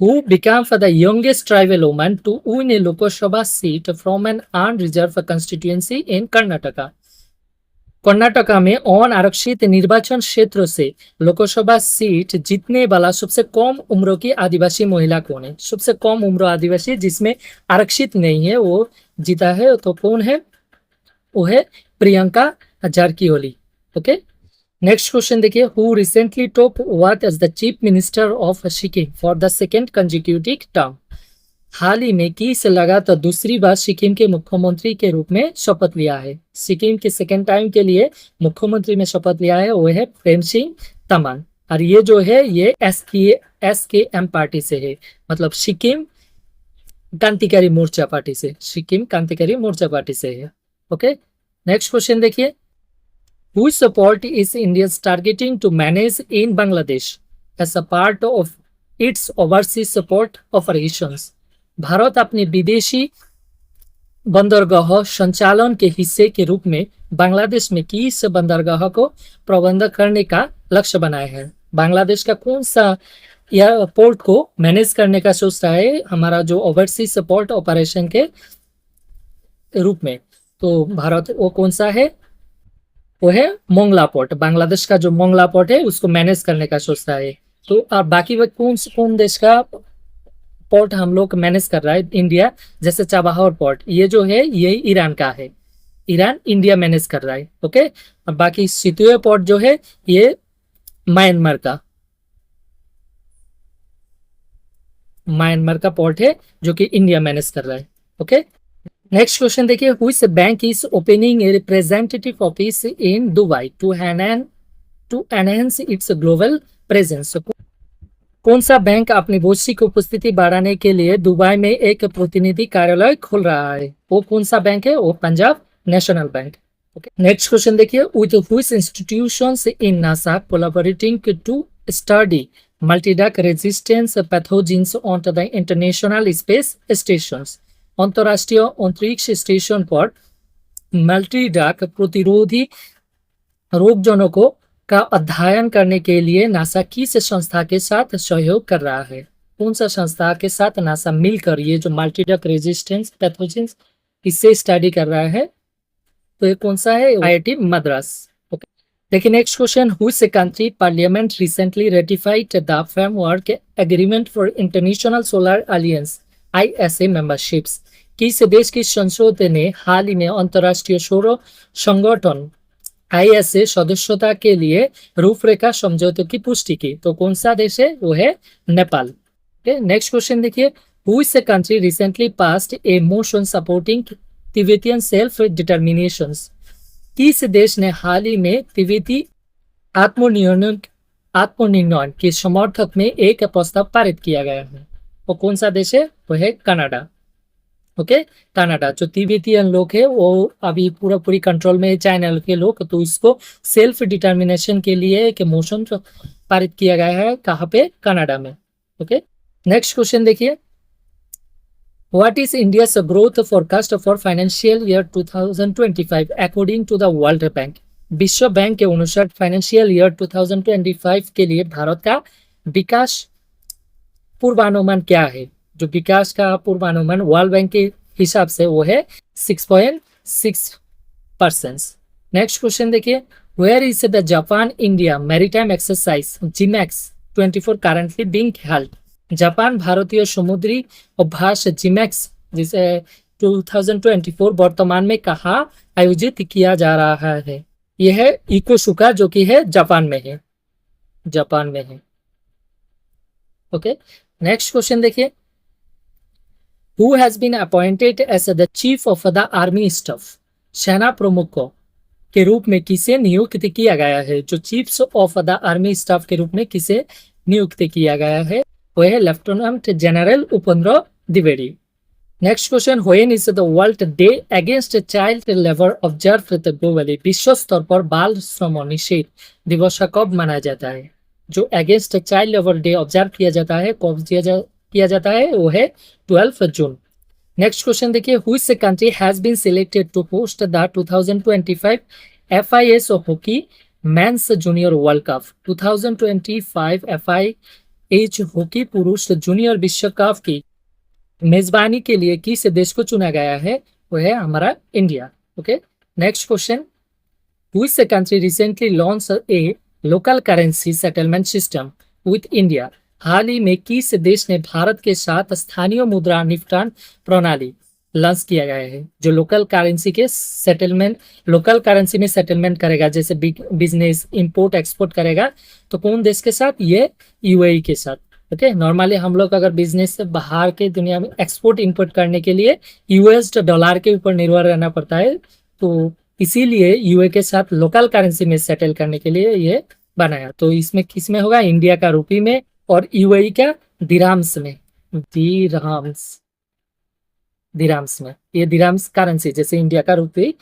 who became the youngest tribal woman to win a Lok Sabha seat from an unreserved constituency in Karnataka? Karnataka में अन आरक्षित निर्वाचन क्षेत्र से लोकसभा सीट जीतने वाला सबसे कम उम्र की आदिवासी महिला कौन है? सबसे कम उम्र आदिवासी जिसमें आरक्षित नहीं है वो जीता है, तो कौन है? वो है Priyanka Jarkiholi. Okay, next question देखिए, who recently took oath as the chief minister of Sikkim for the second consecutive term? हाल ही में किस लगातार दूसरी बार सिक्किम के मुख्यमंत्री के रूप में शपथ लिया है? सिक्किम के सेकेंड टाइम के लिए मुख्यमंत्री में शपथ लिया है वो है प्रेम सिंह तमांग। और ये जो है ये SKM पार्टी से है, मतलब सिक्किम क्रांतिकारी मोर्चा पार्टी से, सिक्किम क्रांतिकारी मोर्चा पार्टी से है। ओके, नेक्स्ट क्वेश्चन देखिए, Whose support is India targeting to manage in Bangladesh as a part of its overseas support operations? Bharat अपने विदेशी बंदरगाह संचालन के हिस्से के रूप में बांग्लादेश में किस बंदरगाह को प्रबंध करने का लक्ष्य बनाया है? बांग्लादेश का कौन सा यह पोर्ट को मैनेज करने का सोच रहा है हमारा जो ओवरसीज सपोर्ट ऑपरेशन के रूप में? तो भारत वो कौन सा है? वो है मोंगला पोर्ट। बांग्लादेश का जो मोंगला पोर्ट है उसको मैनेज करने का सोच रहा है। तो और बाकी कौन देश का पोर्ट हम लोग मैनेज कर रहा है? इंडिया, जैसे चाबहार पोर्ट ये जो है ये ईरान का है, ईरान इंडिया मैनेज कर रहा है। ओके, और बाकी सितुए पोर्ट जो है ये म्यांमार का पोर्ट है जो कि इंडिया मैनेज कर रहा है। ओके, नेक्स्ट क्वेश्चन देखिए, which bank is opening a representative office in Dubai to enhance its global presence? कौन सा बैंक अपनी वैश्विक उपस्थिति बढ़ाने के लिए दुबई में एक प्रतिनिधि कार्यालय खोल रहा है? वो कौन सा बैंक है? वो Punjab national bank. Okay, next question देखिए, with which institutions in NASA collaborating to study multidrug resistance pathogens on the international space stations? अंतरराष्ट्रीय अंतरिक्ष स्टेशन पर मल्टीडक प्रतिरोधी रोगजनकों का अध्ययन करने के लिए नासा किस संस्था के साथ सहयोग कर रहा है? कौन सा संस्था के साथ नासा मिलकर ये जो मल्टीडक रेजिस्टेंस पैथोजेंस इससे स्टडी कर रहा है? तो ये कौन सा है? IIT मद्रास। ओके, देखिए next question, which country parliament recently ratified the framework agreement for international solar alliance ISA memberships? किस देश की संसद ने हाल ही में अंतरराष्ट्रीय सौर संगठन ISA सदस्यता के लिए रूपरेखा समझौते की पुष्टि की? तो कौन सा देश है? वो है नेपाल। ओके, नेक्स्ट क्वेश्चन देखिए, which country recently passed a motion supporting Tibetan self determinations? किस देश ने हाल ही में तिब्बती आत्मनिर्णय के समर्थक में एक प्रस्ताव पारित किया गया है? वो कौन सा देश है? वो है कनाडा। Okay, Canada. जो तिब्बतियन लोग है वो अभी पूरी कंट्रोल में है चाइना के लोग, तो इसको सेल्फ डिटर्मिनेशन के लिए एक मोशन पारित किया गया है। कहाँ पे? कनाडा में। ओके, नेक्स्ट क्वेश्चन देखिए, what is India's growth forecast for financial year 2025 according to the world bank? विश्व बैंक के अनुसार फाइनेंशियल ईयर 2025 के लिए भारत का विकास पूर्वानुमान क्या है? जो विकास का पूर्वानुमान वर्ल्ड बैंक के हिसाब से वो है 6.6%। नेक्स्ट क्वेश्चन देखिए, where is the Japan India maritime exercise GMEX 24 currently being held? Japan भारतीय समुद्री अभ्यास GMEX जिसे 2024 वर्तमान में कहाँ आयोजित किया जा रहा है? यह है इकोसुका जो कि है जापान में है, जापान में है। ओके, नेक्स्ट क्वेश्चन देखिए, Who has been appointed as the chief of the army staff? सेना प्रमुख के रूप में किसे नियुक्त किया गया है? जो chiefs of the army staff के रूप में किसे नियुक्त किया गया है? वो है lieutenant general Upendra Dwivedi. Next question, when is the world day against child labour observed globally? विश्व स्तर पर बाल श्रम निषेध दिवस कब मनाया जाता है? जो against child labour day observe किया जाता है, कब किया जाता है? वो है 12 जून। नेक्स्ट क्वेश्चन देखिए, which country has been selected to host the 2025 FIS hockey men's junior world cup? 2025 FIH hockey पुरुष जूनियर विश्व कप की मेजबानी के लिए किस देश को चुना गया है? वो है हमारा India. Okay, next question, which country recently launch a local currency settlement system with India? हाल ही में किस देश ने भारत के साथ स्थानीय मुद्रा निपटान प्रणाली लॉन्च किया गया है? जो लोकल करेंसी में सेटलमेंट करेगा, जैसे बिजनेस इंपोर्ट एक्सपोर्ट करेगा, तो कौन देश के साथ? ये UAE के साथ। ओके, नॉर्मली हम लोग अगर बिजनेस से बाहर के दुनिया में एक्सपोर्ट इंपोर्ट करने के लिए US डॉलर के ऊपर निर्भर रहना पड़ता है, तो इसीलिए UAE के साथ लोकल करेंसी में सेटल करने के लिए ये बनाया। तो इसमें किस में होगा, इंडिया का रुपी में और यूएई का दिराम्स में, दिराम्स, दिराम्स में। ये दिराम्स करेंसी, जैसे इंडिया का रुपी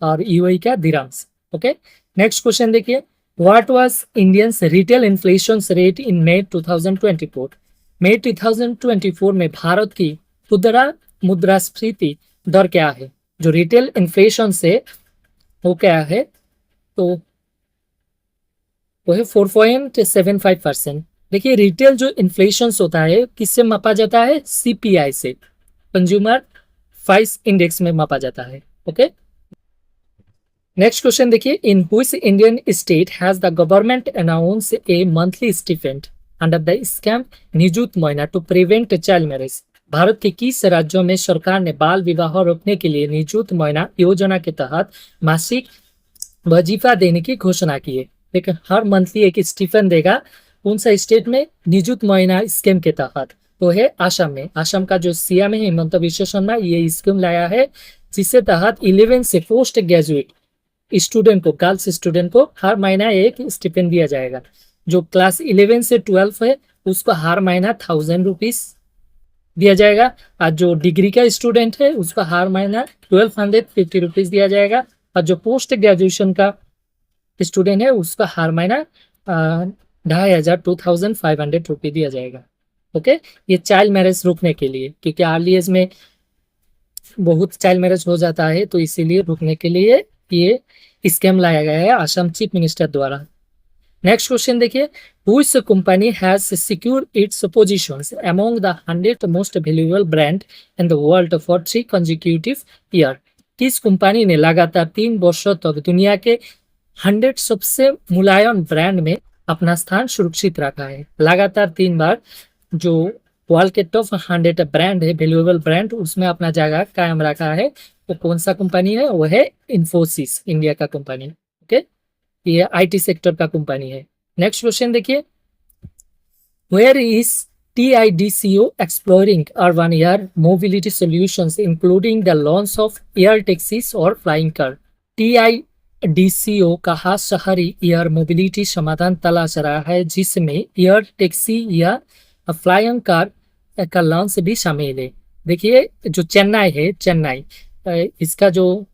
और यूएई का दिराम्स। ओके, नेक्स्ट क्वेश्चन देखिए, what was Indians retail inflation rate in May 2024? मई 2024 में भारत की खुदरा मुद्रास्फीति दर क्या है? जो रिटेल इन्फ्लेशन से वो क्या है, तो वो है 4.75%। देखिए, रिटेल जो इन्फ्लेशन होता है किससे मापा जाता है? सीपीआई से, कंज्यूमर प्राइस इंडेक्स में मापा जाता है। ओके, नेक्स्ट क्वेश्चन देखिए, in which Indian state has the government announce a monthly stipend under the scheme Nijut Moina to prevent child marriage? भारत के किस राज्यों में सरकार ने बाल विवाह रोकने के लिए निजुत महीना योजना के तहत मासिक वजीफा देने की घोषणा की है? लेकिन हर मंथली एक स्टीफन देगा। कौन सा स्टेट में? निजुत महीना स्कीम के तहत, तो है आसाम में। आसाम का जो सीएम है हिमंत विश्व शर्मा, ये स्कीम लाया है जिससे तहत 11 से पोस्ट ग्रेजुएट स्टूडेंट को, गर्ल्स स्टूडेंट को हर महीना एक स्टिपेंड दिया जाएगा। जो क्लास 11 से 12 है उसको हर महीना 1000 रुपीज दिया जाएगा, और जो डिग्री का स्टूडेंट है उसको हर महीना 1250 रुपीज दिया जाएगा, और जो पोस्ट ग्रेजुएशन का स्टूडेंट है उसका हर महीना 2500 2500 दिया जाएगा। ओके, ये चाइल्ड मैरिज रोकने के लिए, क्योंकि अर्ली एज में बहुत चाइल्ड मैरिज हो जाता है, तो इसीलिए रोकने के लिए ये स्कीम लाया गया है आसाम चीफ मिनिस्टर द्वारा। नेक्स्ट क्वेश्चन देखिए, which company has secured it's positions among the 100 most valuable brand in the world for 3 consecutive year? किस कंपनी ने लगातार 3 वर्षों तक दुनिया के 100 सबसे मुलायम ब्रांड में अपना स्थान सुरक्षित रखा है? लगातार 3 बार जो वर्ल्ड के टॉप 100 ब्रांड है, वैल्यूएबल ब्रांड, उसमें अपना जगह कायम रखा है। तो कौन सा कंपनी है? वो है इन्फोसिस, इंडिया का कंपनी। ओके, ये आईटी सेक्टर का कंपनी है। नेक्स्ट क्वेश्चन देखिए, where is TIDCO exploring urban air mobility solutions including the launch of air taxis और flying car? TIDCO कहा शहरी एयर मोबिलिटी समाधान तलाश रहा है जिसमें एयर टैक्सी या फ्लाइंग कार का लॉन्च भी शामिल है। देखिए, जो चेन्नई है, चेन्नई इसका जो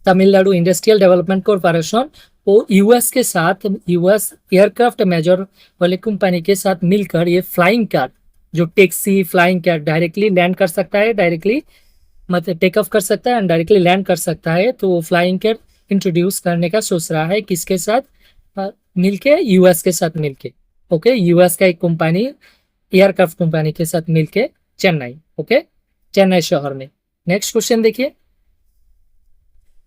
तमिलनाडु इंडस्ट्रियल डेवलपमेंट कॉरपोरेशन, वो यूएस के साथ, यूएस एयरक्राफ्ट मेजर वाले कंपनी के साथ मिलकर ये फ्लाइंग कार, जो taxi flying car directly land कर सकता है, डायरेक्टली मतलब टेक ऑफ कर सकता है एंड डायरेक्टली लैंड कर सकता है, तो वो फ्लाइंग कार इंट्रोड्यूस करने का सोच रहा है। किसके साथ? मिलके, यूएस के साथ मिलके। ओके, यूएस का एक कंपनी एयरक्राफ्ट कंपनी के साथ मिलके, चेन्नई। ओके, चेन्नई शहर में। नेक्स्ट क्वेश्चन देखिए,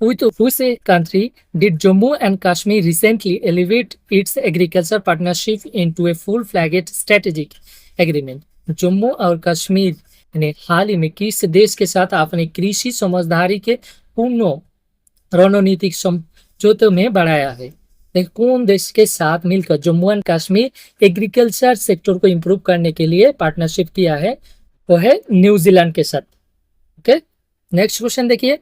with which country did Jammu and Kashmir recently elevate its agriculture partnership into a full-fledged strategic agreement? Jammu और कश्मीर ने हाल ही में किस देश के साथ अपनी कृषि समझदारी के पूर्ण रणनीतिक समझौते में बढ़ाया है? कौन देश के साथ मिलकर Jammu and Kashmir agriculture sector को इंप्रूव करने के लिए पार्टनरशिप किया है? वो है न्यूजीलैंड के साथ। ओके, नेक्स्ट क्वेश्चन देखिए,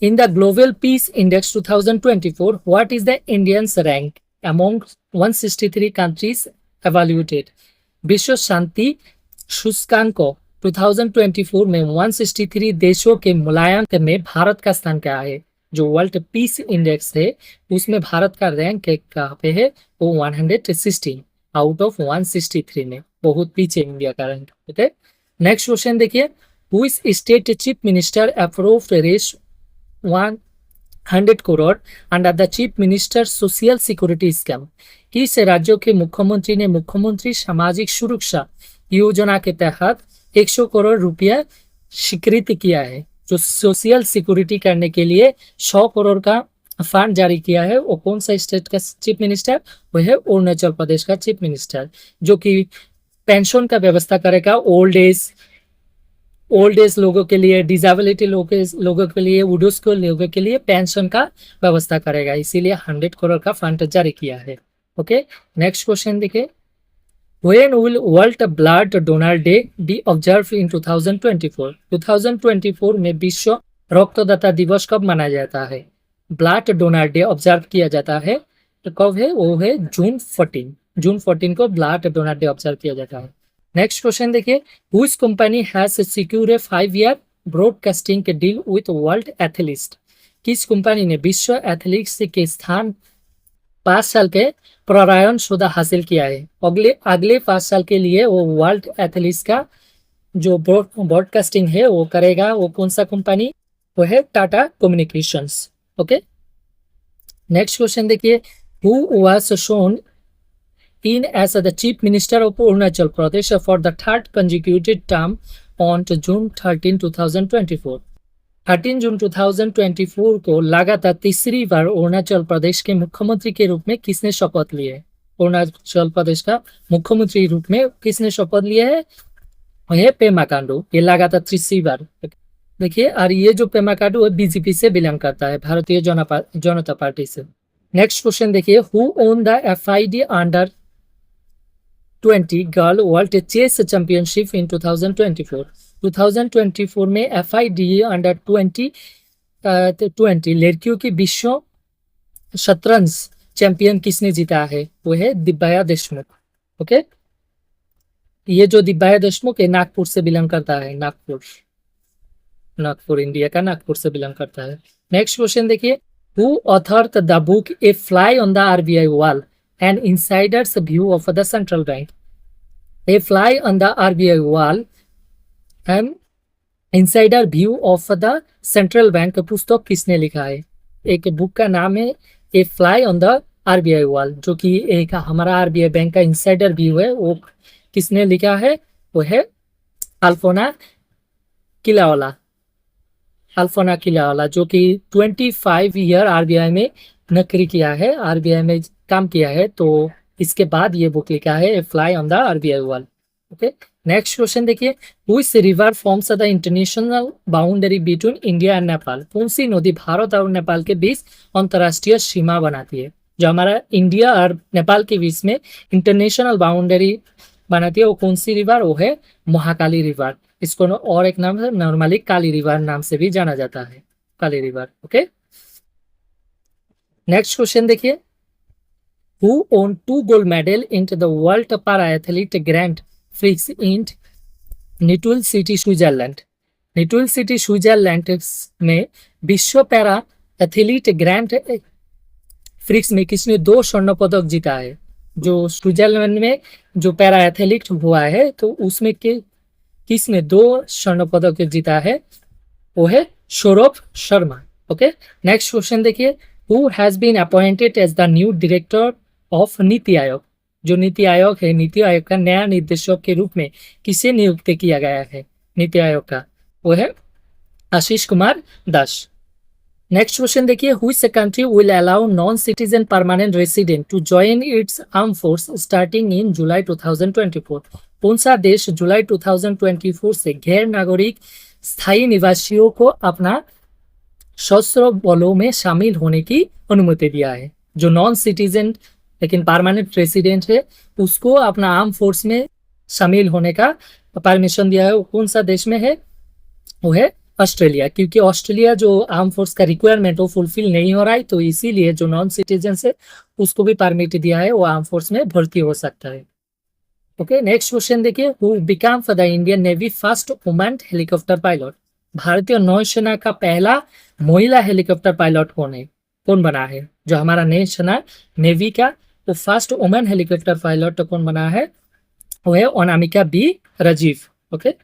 in the Global Peace Index 2024, what is the Indian's rank among 163 countries evaluated? विश्व शांति सूचकांक 2024 में 163 देशों के मूल्यांकन में भारत का स्थान क्या है? जो वर्ल्ड पीस इंडेक्स है उसमें भारत का रैंक कहाँ पे है? वो 116 आउट ऑफ 163 में, बहुत पीछे इंडिया का रैंक। ओके, नेक्स्ट क्वेश्चन देखिए, which state chief minister approved रेस 100 crore under the chief minister social security scheme? किस राज्यों के मुख्यमंत्री ने मुख्यमंत्री सामाजिक सुरक्षा योजना के तहत 100 करोड़ रुपया स्वीकृत किया है? जो सोशल सिक्योरिटी करने के लिए 100 करोड़ का फंड जारी किया है, वो कौन सा स्टेट का चीफ मिनिस्टर? वो है अरुणाचल प्रदेश का चीफ मिनिस्टर, जो कि पेंशन का व्यवस्था करेगा ओल्ड एज लोगों के लिए, डिजेबिलिटी लोगों के लिए, वुडोज के लोगों के लिए पेंशन का व्यवस्था करेगा, इसीलिए 100 करोड़ का फंड जारी किया है। ओके, नेक्स्ट क्वेश्चन देखिए, when will world blood donor day B observe in 2024? 2024 में विश्व रक्तदाता दिवस कब मनाया जाता है? ब्लड डोनर डे ऑब्जर्व किया जाता है कब है, वो है जून 14 को ब्लैक डोनाट डे ऑब्जर्व किया जाता है। नेक्स्ट क्वेश्चन देखिए, whose company has secured a 5 year broadcasting के डील विथ वर्ल्ड एथलीट। किस कंपनी ने विश्व एथलीट्स के स्थान 5 साल के प्ररायण शुदा हासिल किया है। अगले 5 साल के लिए वो वर्ल्ड एथलीट्स का जो ब्रॉडकास्टिंग है वो करेगा। वो कौन सा कंपनी, वो है Tata communications. Okay, next question देखिए, who was sworn in as the chief minister of Arunachal Pradesh for the third consecutive term on June 13, 2024। 13 जून 2024 को लगातार तीसरी बार अरुणाचल प्रदेश के मुख्यमंत्री के रूप में किसने शपथ ली है। अरुणाचल प्रदेश का मुख्यमंत्री रूप में किसने शपथ लिया है, यह पेमा खांडू। ये लगातार तीसरी बार देखिए, और ये जो पेमा खांडू है बीजेपी से बिलोंग करता है, भारतीय जनता पार्टी से। नेक्स्ट क्वेश्चन देखिए, who won the FID under 20 girl world chess championship in 2024। 2024 में FID अंडर 20 लड़कियों की विश्व शतरंज चैंपियन किसने जीता है, वो है दिव्या देशमुख। ओके, ये जो दिव्या देशमुख है नागपुर से बिलोंग करता है, नागपुर इंडिया का नागपुर से बिलोंग करता है। नेक्स्ट क्वेश्चन देखिए, who authored the book a fly on the RBI wall and insiders view of the central bank. A fly on the RBI wall and insider view of the central bank पुस्तक किसने लिखा है। एक बुक का नाम है a fly on the RBI wall, जो कि एक हमारा RBI बैंक का इनसाइडर व्यू है। वो किसने लिखा है, वो है अल्फोना किलावाला, जो कि 25 ईयर RBI में नौकरी किया है, RBI में काम किया है। तो इसके बाद ये बुक लिखा है a fly on the RBI wall. Okay, next question देखिए, which river forms the international boundary between India and Nepal. कौन सी नदी भारत और नेपाल के बीच अंतरराष्ट्रीय सीमा बनाती है। जो हमारा इंडिया और नेपाल के बीच में इंटरनेशनल बाउंड्री बनाती है वो कौन सी रिवर, वो है महाकाली रिवर। इसको और एक नाम है नॉर्मली काली रिवर नाम से भी जाना जाता है, काली रिवर। ओके, नेक्स्ट क्वेश्चन देखिए, who won 2 gold medal into the World Para-Athlete Grand Prix in Nottwil city Switzerland. Nottwil city Switzerland में विश्व पैरा एथलीट ग्रैंड प्रिक्स में किसने 2 स्वर्ण पदक जीता है। जो स्विट्जरलैंड में जो पैरा एथलीट हुआ है तो उसमें किसने 2 स्वर्ण पदक जीता है, वो है Saurabh Sharma. Okay, next question देखिए, who has been appointed as the new director of NITI Aayog. जो नीति आयोग है, नीति आयोग का नया निदेशक के रूप में किसे नियुक्त किया गया है नीति आयोग का, वो है आशीष कुमार दास। नेक्स्ट क्वेश्चन देखिए, which country will allow non citizen permanent resident to join its arm force starting in July 2024। कौन सा देश जुलाई 2024 से गैर नागरिक स्थायी निवासियों को अपना सशस्त्र बलों में शामिल होने की अनुमति दिया है। जो नॉन सिटीजन लेकिन परमानेंट रेसिडेंट है उसको अपना आर्म फोर्स में शामिल होने का परमिशन दिया है। वो कौन सा देश में है, वो है ऑस्ट्रेलिया, क्योंकि ऑस्ट्रेलिया जो आर्म फोर्स का रिक्वायरमेंट वो फुलफिल नहीं हो रहा है, तो इसीलिए जो नॉन सिटीजन है उसको भी परमिट दिया है, वो आर्म फोर्स में भर्ती हो सकता है। ओके, नेक्स्ट क्वेश्चन देखिए, who become for the Indian navy first women helicopter pilot. भारतीय नौसेना का पहला महिला हेलीकॉप्टर पायलट कौन बना है। जो हमारा नौसेना नेवी का वो फर्स्ट वुमेन हेलीकॉप्टर पायलट कौन बना है, वो है Anamika B Rajeev. Okay,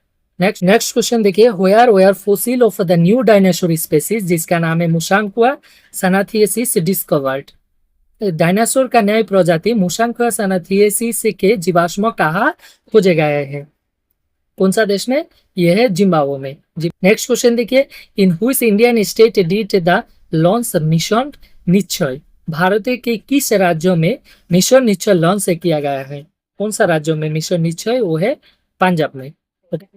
next question देखिए, where fossil of the new dinosaur species जिसका नाम है मुशांकुआ सनाथिएसिस डिस्कवर्ड। डायनासोर का नई प्रजाति मुशांकुआ सनाथिएसिस के जीवाश्म कहाँ खोजे गए हैं, कौन सा देश में, यह है जिम्बाब्वे में। नेक्स्ट क्वेश्चन देखिए, in which Indian state did the launch mission निश्चय। भारत के किस राज्यों में मिशन निश्चय लॉन्च किया गया है, कौन सा राज्यों में मिशन निश्चय, वो है पंजाब में।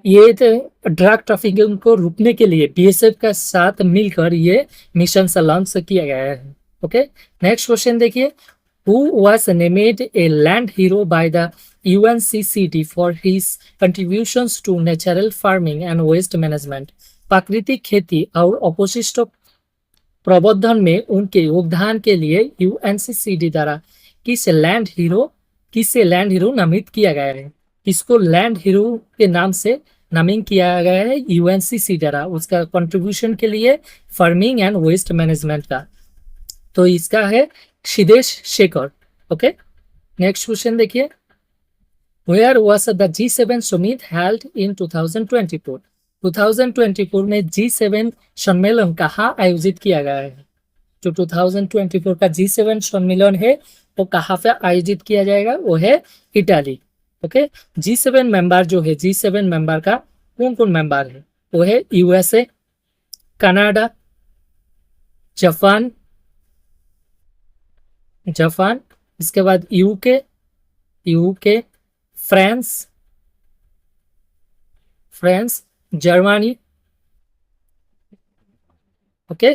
ये ड्रग ट्रैफिकिंग को रोकने के लिए BSF का साथ मिलकर ये मिशन लॉन्च किया गया है। ओके, नेक्स्ट क्वेश्चन देखिए, who was named a land hero by the UNCCD for his contributions to natural farming and waste management। प्राकृतिक खेती और अपशिष्ट प्रवर्धन में उनके योगदान के लिए यूएनसीसीडी द्वारा किसे लैंड हीरो नामित किया गया है? किसको लैंड हीरो के नाम से नामित किया गया है यूएनसीसी द्वारा उसका कंट्रीब्यूशन के लिए फार्मिंग एंड वेस्ट मैनेजमेंट का? तो इसका है Siddhesh Shekhar. Okay, next question देखिए, where was the G7 summit held in 2024? 2024 में G7 सम्मेलन कहाँ आयोजित किया गया है? जो 2024 का G7 सम्मेलन है वो कहाँ पे आयोजित किया जाएगा? वो है इटाली। ओके, G7 मेंबर जो है, G7 मेंबर का कौन कौन मेंबर है? वो है यूएसए, कनाडा, जापान, इसके बाद यूके, फ्रांस, जर्मनी, ओके,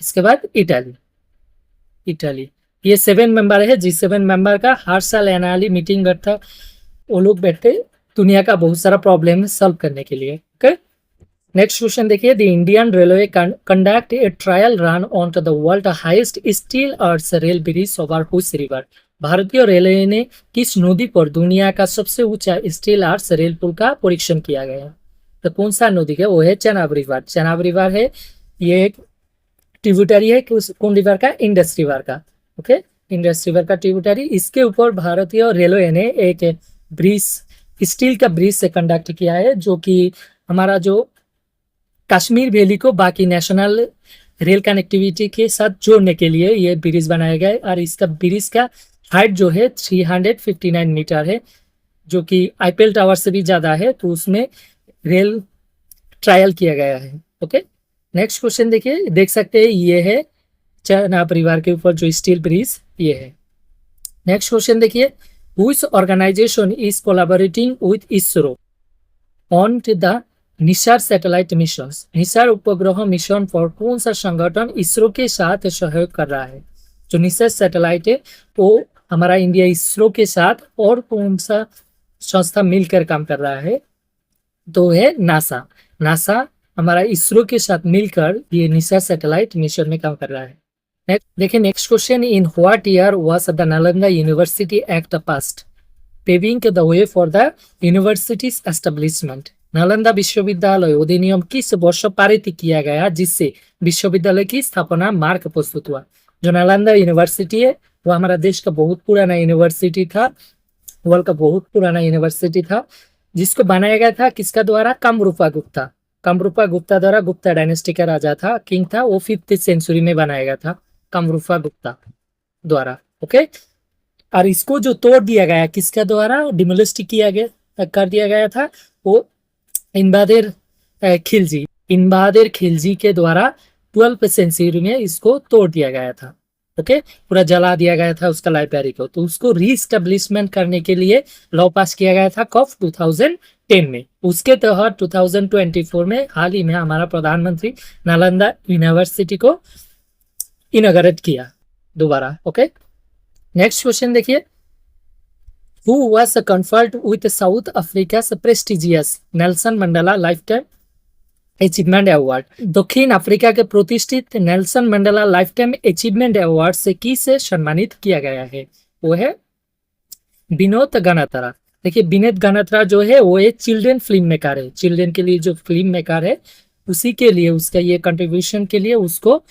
इसके बाद इटाली। ये 7 मेंबर है G7 मेंबर का। हर साल एनुअली मीटिंग बैठता, वो लोग बैठते दुनिया का बहुत सारा प्रॉब्लम सॉल्व करने के लिए। ओके, नेक्स्ट क्वेश्चन देखिए, the Indian railway conduct a trial run on to the world highest steel earth rail bridge over which river? भारतीय रेलवे ने किस नदी पर दुनिया का सबसे ऊंचा स्टील अर्थ रेल पुल का परीक्षण किया गया? तो कौन सा नदी है? वो है चेनाब रिवर है। ये एक ट्रिब्यूटरी है कौन रिवर का? इंडस रिवर का। ओके, इंडस रिवर का ट्रिब्यूटरी। इसके ऊपर भारतीय रेलवे ने एक ब्रिज, स्टील का ब्रिज से कंडक्ट किया है, जो कि हमारा जो कश्मीर वैली को बाकी नेशनल रेल कनेक्टिविटी के साथ जोड़ने के लिए ये ब्रिज बनाया गया है। और इसका ब्रिज का हाइट जो है 359 मीटर है, जो कि आईपीएल टावर से भी ज्यादा है। तो उसमें रेल ट्रायल किया गया है। ओके, नेक्स्ट क्वेश्चन देखिए, देख सकते हैं ये है चेनाब रिवर के ऊपर जो स्टील ब्रिज ये है। नेक्स्ट क्वेश्चन देखिए, which organisation is collaborating with ISRO on the NISAR satellite mission? NISAR उपग्रह मिशन पर कौन सा संगठन इसरो के साथ सहयोग कर रहा है? जो निसार सैटेलाइट है वो हमारा इंडिया इसरो के साथ और कौन सा संस्था मिलकर काम कर रहा है? तो है नासा हमारा इसरो के साथ मिलकर ये निसार सैटेलाइट मिशन में काम कर रहा है। देखिए next question, in what year was the Nalanda university act passed paving the way for the universities establishment? Nalanda विश्वविद्यालय अधिनियम किस वर्ष पारित किया गया जिससे विश्वविद्यालय की स्थापना मार्ग प्रस्तुत हुआ? जो नालंदा यूनिवर्सिटी है वो हमारा देश का बहुत पुराना यूनिवर्सिटी था, वर्ल्ड का बहुत पुराना यूनिवर्सिटी था, जिसको बनाया गया था किसका द्वारा? कामरूपा गुप्ता द्वारा। गुप्ता डायनेस्टी का राजा था, किंग था, वो 5th सेंचुरी में बनाया गया था कामरूपा गुप्ता द्वारा। ओके, और इसको जो तोड़ दिया गया किसका द्वारा? डिमोलिश किया गया कर दिया गया था वो इनबादेर खिलजी के द्वारा 12th सेंचुरी में इसको तोड़ दिया गया था। ओके, पूरा जला दिया गया था उसका लाइब्रेरी को। तो उसको रीस्टेब्लिशमेंट करने के लिए लॉ पास किया गया था कब? 2010 में। उसके तहत 2024 में हाल ही में हमारा प्रधानमंत्री नालंदा यूनिवर्सिटी को इनॉग्रेट किया दोबारा। ओके, नेक्स्ट क्वेश्चन देखिए, Who was conferred with South Africa's prestigious Nelson Mandela Lifetime achievement award? दक्षिण अफ्रीका के प्रतिष्ठित Nelson Mandela lifetime achievement award से किसे सम्मानित किया गया है? वो है विनोद गणात्रा। देखिए विनोद गणात्रा जो है वो एक चिल्ड्रन फिल्म मेकर है, चिल्ड्रन के लिए जो फिल्म मेकर है उसी के लिए उसका ये कंट्रीब्यूशन के लिए उसको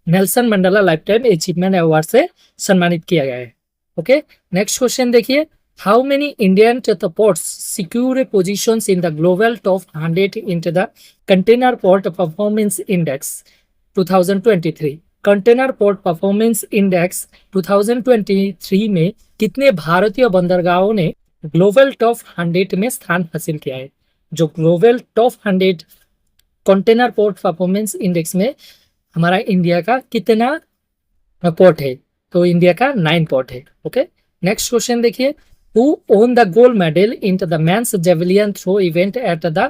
Nelson Mandela lifetime achievement award से सम्मानित किया गया है। ओके, नेक्स्ट क्वेश्चन देखिए, How many Indian ports secure positions in the global top 100 into the Container Port Performance Index 2023? Container Port Performance Index 2023 में कितने भारतीय बंदरगाहों ने ग्लोबल टॉप 100 में स्थान हासिल किया है? जो global top 100 container port performance index में हमारा इंडिया का कितना पोर्ट है? तो इंडिया का 9 पोर्ट है। ओके, नेक्स्ट क्वेश्चन देखिए, Who won the gold medal into the men's javelin throw event at the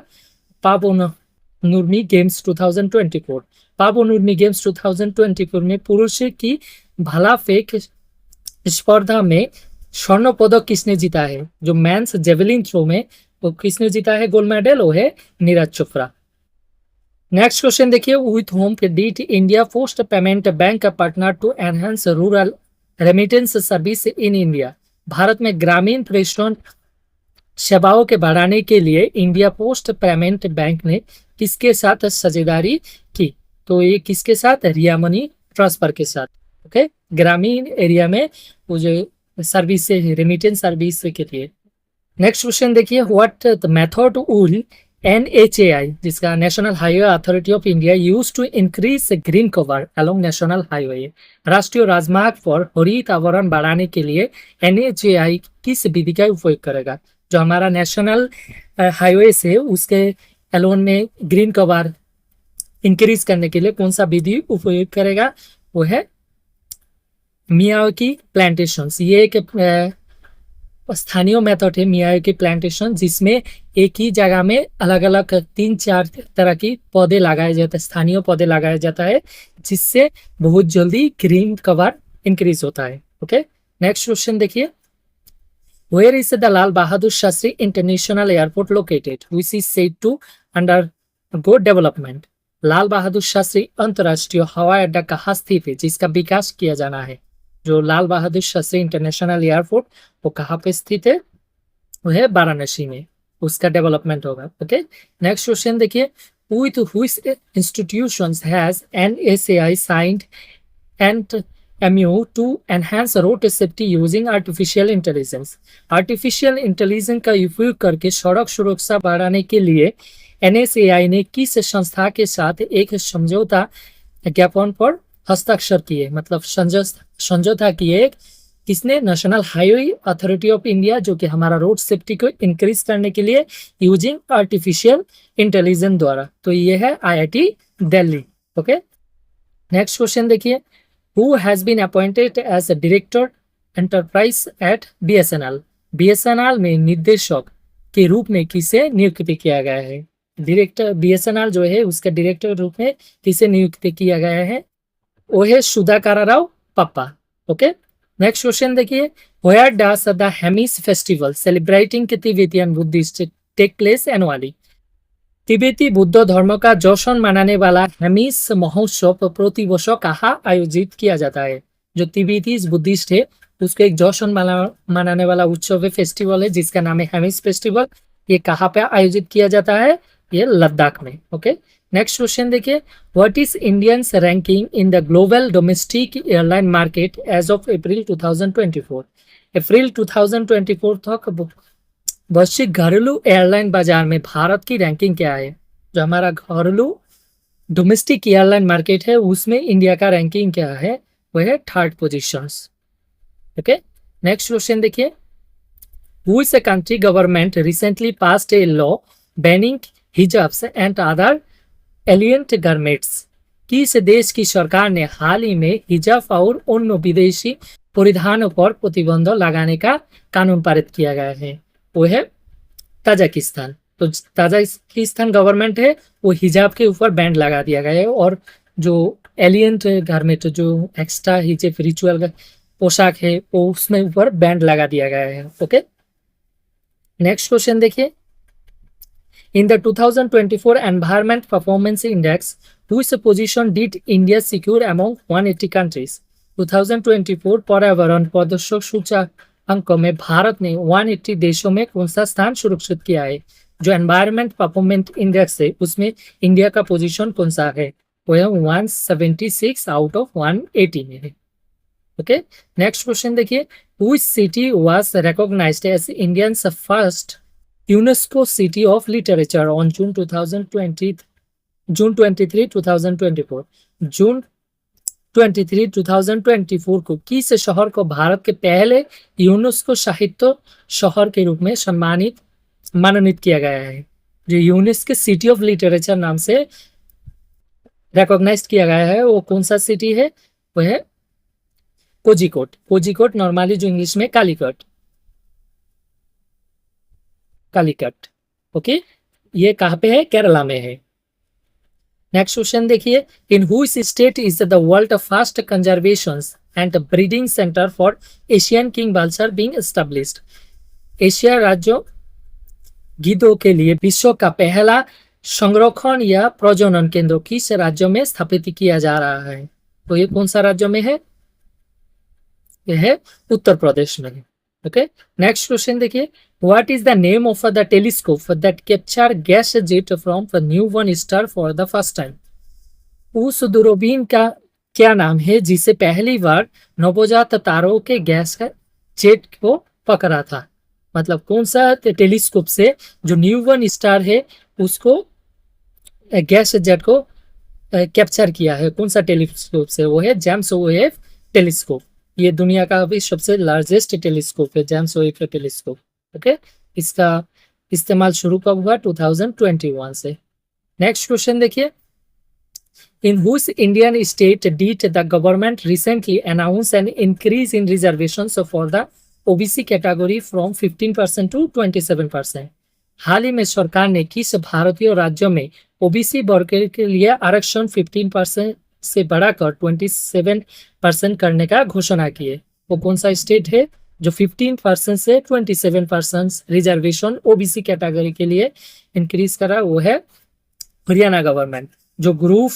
Paavo Nurmi games 2024? Paavo Nurmi games 2024 में पुरुषों की भाला फेंक स्पर्धा में स्वर्ण पदक किसने जीता है? जो मेंस जेवलिन थ्रो में वो किसने जीता है गोल्ड मेडल? वो है नीरज चोपड़ा। नेक्स्ट क्वेश्चन देखिए, with home did India post payment bank partner to enhance rural remittance service in India. Bharat में ग्रामीण प्रेषण सेवाओं के बढ़ाने के लिए इंडिया पोस्ट पेमेंट बैंक ने किसके साथ साझेदारी की? तो ये किसके साथ? रिया मनी ट्रांसफर के साथ। ओके, ग्रामीण एरिया में वो जो सर्विस है, रेमिटेंस सर्विस के लिए। नेक्स्ट क्वेश्चन देखिए, what the method will NHAI, जिसका national highway authority of India, use to increase green cover along national highway. राष्ट्रीय राजमार्ग पर हरित आवरण बढ़ाने के लिए NHAI किस विधि का उपयोग करेगा? जो हमारा नेशनल हाईवे से उसके अलोन में ग्रीन कवर इंक्रीज करने के लिए कौन सा विधि उपयोग करेगा? वो है मियावाकी प्लांटेशंस। ये एक स्थानीय मेथड है मियावाकी प्लांटेशन, जिसमें एक ही जगह में अलग अलग 3-4 तरह की पौधे लगाए जाते हैं, स्थानीय पौधे लगाया जाता है, जिससे बहुत जल्दी ग्रीन कवर इंक्रीज होता है। ओके, नेक्स्ट क्वेश्चन देखिए, where is the Lal Bahadur Shastri international airport located which is said to undergo development. Lal Bahadur Shastri अंतरराष्ट्रीय हवाई अड्डा कहाँ स्थित है जिसका विकास किया जाना है? जो लाल बहादुर शास्त्री इंटरनेशनल एयरपोर्ट वो कहाँ पे स्थित है? वो है वाराणसी में, उसका डेवलपमेंट होगा। ओके, नेक्स्ट क्वेश्चन देखिए, with which institutions has NSAI signed and MOU to enhance road safety using artificial intelligence. Artificial intelligence का उपयोग करके सड़क सुरक्षा बढ़ाने के लिए NSAI ने किस संस्था के साथ एक समझौता ज्ञापन पर हस्ताक्षर किए? मतलब समझौता किए किसने? National highway authority of India, जो कि हमारा रोड सेफ्टी को इंक्रीज करने के लिए यूजिंग आर्टिफिशियल इंटेलिजेंस द्वारा। तो ये है IIT Delhi. Okay, next question देखिए, who has been appointed as a director enterprise at BSNL। BSNL में निदेशक के रूप में किसे नियुक्त किया गया है? डायरेक्टर BSNL जो है उसका डायरेक्टर रूप में किसे नियुक्त किया गया है? वो है Sudhakar Rao Pappa. Okay, next question देखिए, where does the Hemis festival celebrating Tibetan Buddhist take place annually. तिब्बती बुद्ध धर्म का जश्न मनाने वाला हेमिस महोत्सव प्रति वर्ष कहाँ आयोजित किया जाता है? जो तिब्बती बुद्धिस्ट है उसको एक जश्न मनाने वाला उत्सव है, फेस्टिवल है, जिसका नाम है हेमिस फेस्टिवल। ये कहाँ पे आयोजित किया जाता है? ये लद्दाख में। ओके, नेक्स्ट क्वेश्चन देखिए, what is Indians ranking in the global domestic airline market as of April 2024। अप्रैल 2024 तक वैश्विक घरेलू एयरलाइन बाजार में भारत की रैंकिंग क्या है? जो हमारा घरेलू डोमेस्टिक एयरलाइन मार्केट है उसमें इंडिया का रैंकिंग क्या है? वह है 3rd position. Okay, next question देखिए, which country government recently passed a law banning hijabs and other alien garments. किस देश की सरकार ने हाल ही में हिजाब और अन्य विदेशी परिधानों पर प्रतिबंध लगाने का कानून पारित किया गया है? वो है ताजिकिस्तान। तो ताजिकिस्तान गवर्नमेंट है वो हिजाब के ऊपर बैंड लगा दिया गया है, और जो एलियंट गारमेंट जो एक्स्ट्रा हिजाब रिचुअल पोशाक है वो उसमें ऊपर बैंड लगा दिया गया है। ओके, नेक्स्ट क्वेश्चन देखिए, in the 2024 Environment Performance Index, which position did India secure among 180 countries? 2024 पर्यावरण प्रदर्शक सूचकांक में भारत ने 180 देशों में कौन सा स्थान सुरक्षित किया है? जो एनवायरमेंट परफॉर्मेंस इंडेक्स है उसमें इंडिया का पोजीशन कौन सा है? वो है 176 आउट ऑफ 180 में है। ओके, नेक्स्ट क्वेश्चन देखिए, which city was recognized as India's first UNESCO City of Literature on June 23, 2024। जून 23, 2024 को किस शहर को भारत के पहले यूनेस्को साहित्य शहर के रूप में मनोनीत किया गया है? जो यूनेस्को सिटी ऑफ लिटरेचर नाम से रिकॉग्नाइज किया गया है वो कौन सा सिटी है? वो है कोझिकोड। कोझिकोड नॉर्मली जो इंग्लिश में कालीकट। ओके, ये कहाँ पे है? केरला में है। नेक्स्ट क्वेश्चन देखिए, in which state is the world first conservation and breeding centre for Asian king vulture being established. Asia राज्यों गिद्धों के लिए विश्व का पहला संरक्षण या प्रजनन केंद्र किस राज्य में स्थापित किया जा रहा है? तो ये कौन सा राज्य में है? यह है उत्तर प्रदेश में। ओके, नेक्स्ट क्वेश्चन देखिए, what is the name of the telescope that capture gas jet from the newborn star for the first time? उस दूरबीन का क्या नाम है जिसे पहली बार नवजात तारों के गैस का जेट को पकड़ा था? मतलब कौन सा टेलीस्कोप से जो न्यूबॉर्न स्टार है उसको गैस जेट को कैप्चर किया है, कौन सा टेलीस्कोप से? वो है जेम्स वेब टेलीस्कोप। ये दुनिया का अभी सबसे लार्जेस्ट टेलीस्कोप है, जेम्स वेब टेलीस्कोप। ओके, इसका इस्तेमाल शुरू कब हुआ? 2021 से। नेक्स्ट क्वेश्चन देखिए, in which Indian state did the government recently announce an increase in reservations for the OBC category from 15% to 27%? हाल ही में सरकार ने किस भारतीय राज्य में ओबीसी वर्ग के लिए आरक्षण 15% से बढ़ाकर 27% करने का घोषणा की है? वो कौन सा स्टेट है जो 15% से 27% रिजर्वेशन ओबीसी कैटेगरी के लिए इंक्रीज करा? वो है हरियाणा गवर्नमेंट। जो group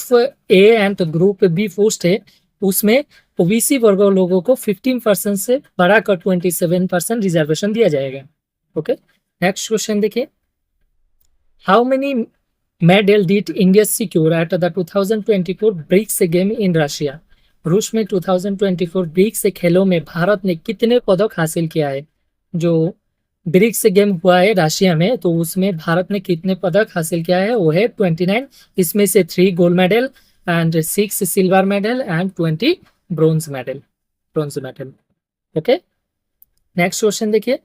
A and group B post है उसमें ओबीसी वर्ग लोगों को 15% से बढ़ाकर 27% रिजर्वेशन दिया जाएगा। ओके, नेक्स्ट क्वेश्चन देखिए, how many medal did India secure at the 2024 BRICS game in Russia? रूस में 2024 ब्रिक्स खेलों में भारत ने कितने पदक हासिल किया है? जो ब्रिक्स गेम हुआ है रशिया में, तो उसमें भारत ने कितने पदक हासिल किया है? वो है 29। इसमें से 3 gold medal and 6 silver medal and 20 bronze medal. Okay, next question देखिए,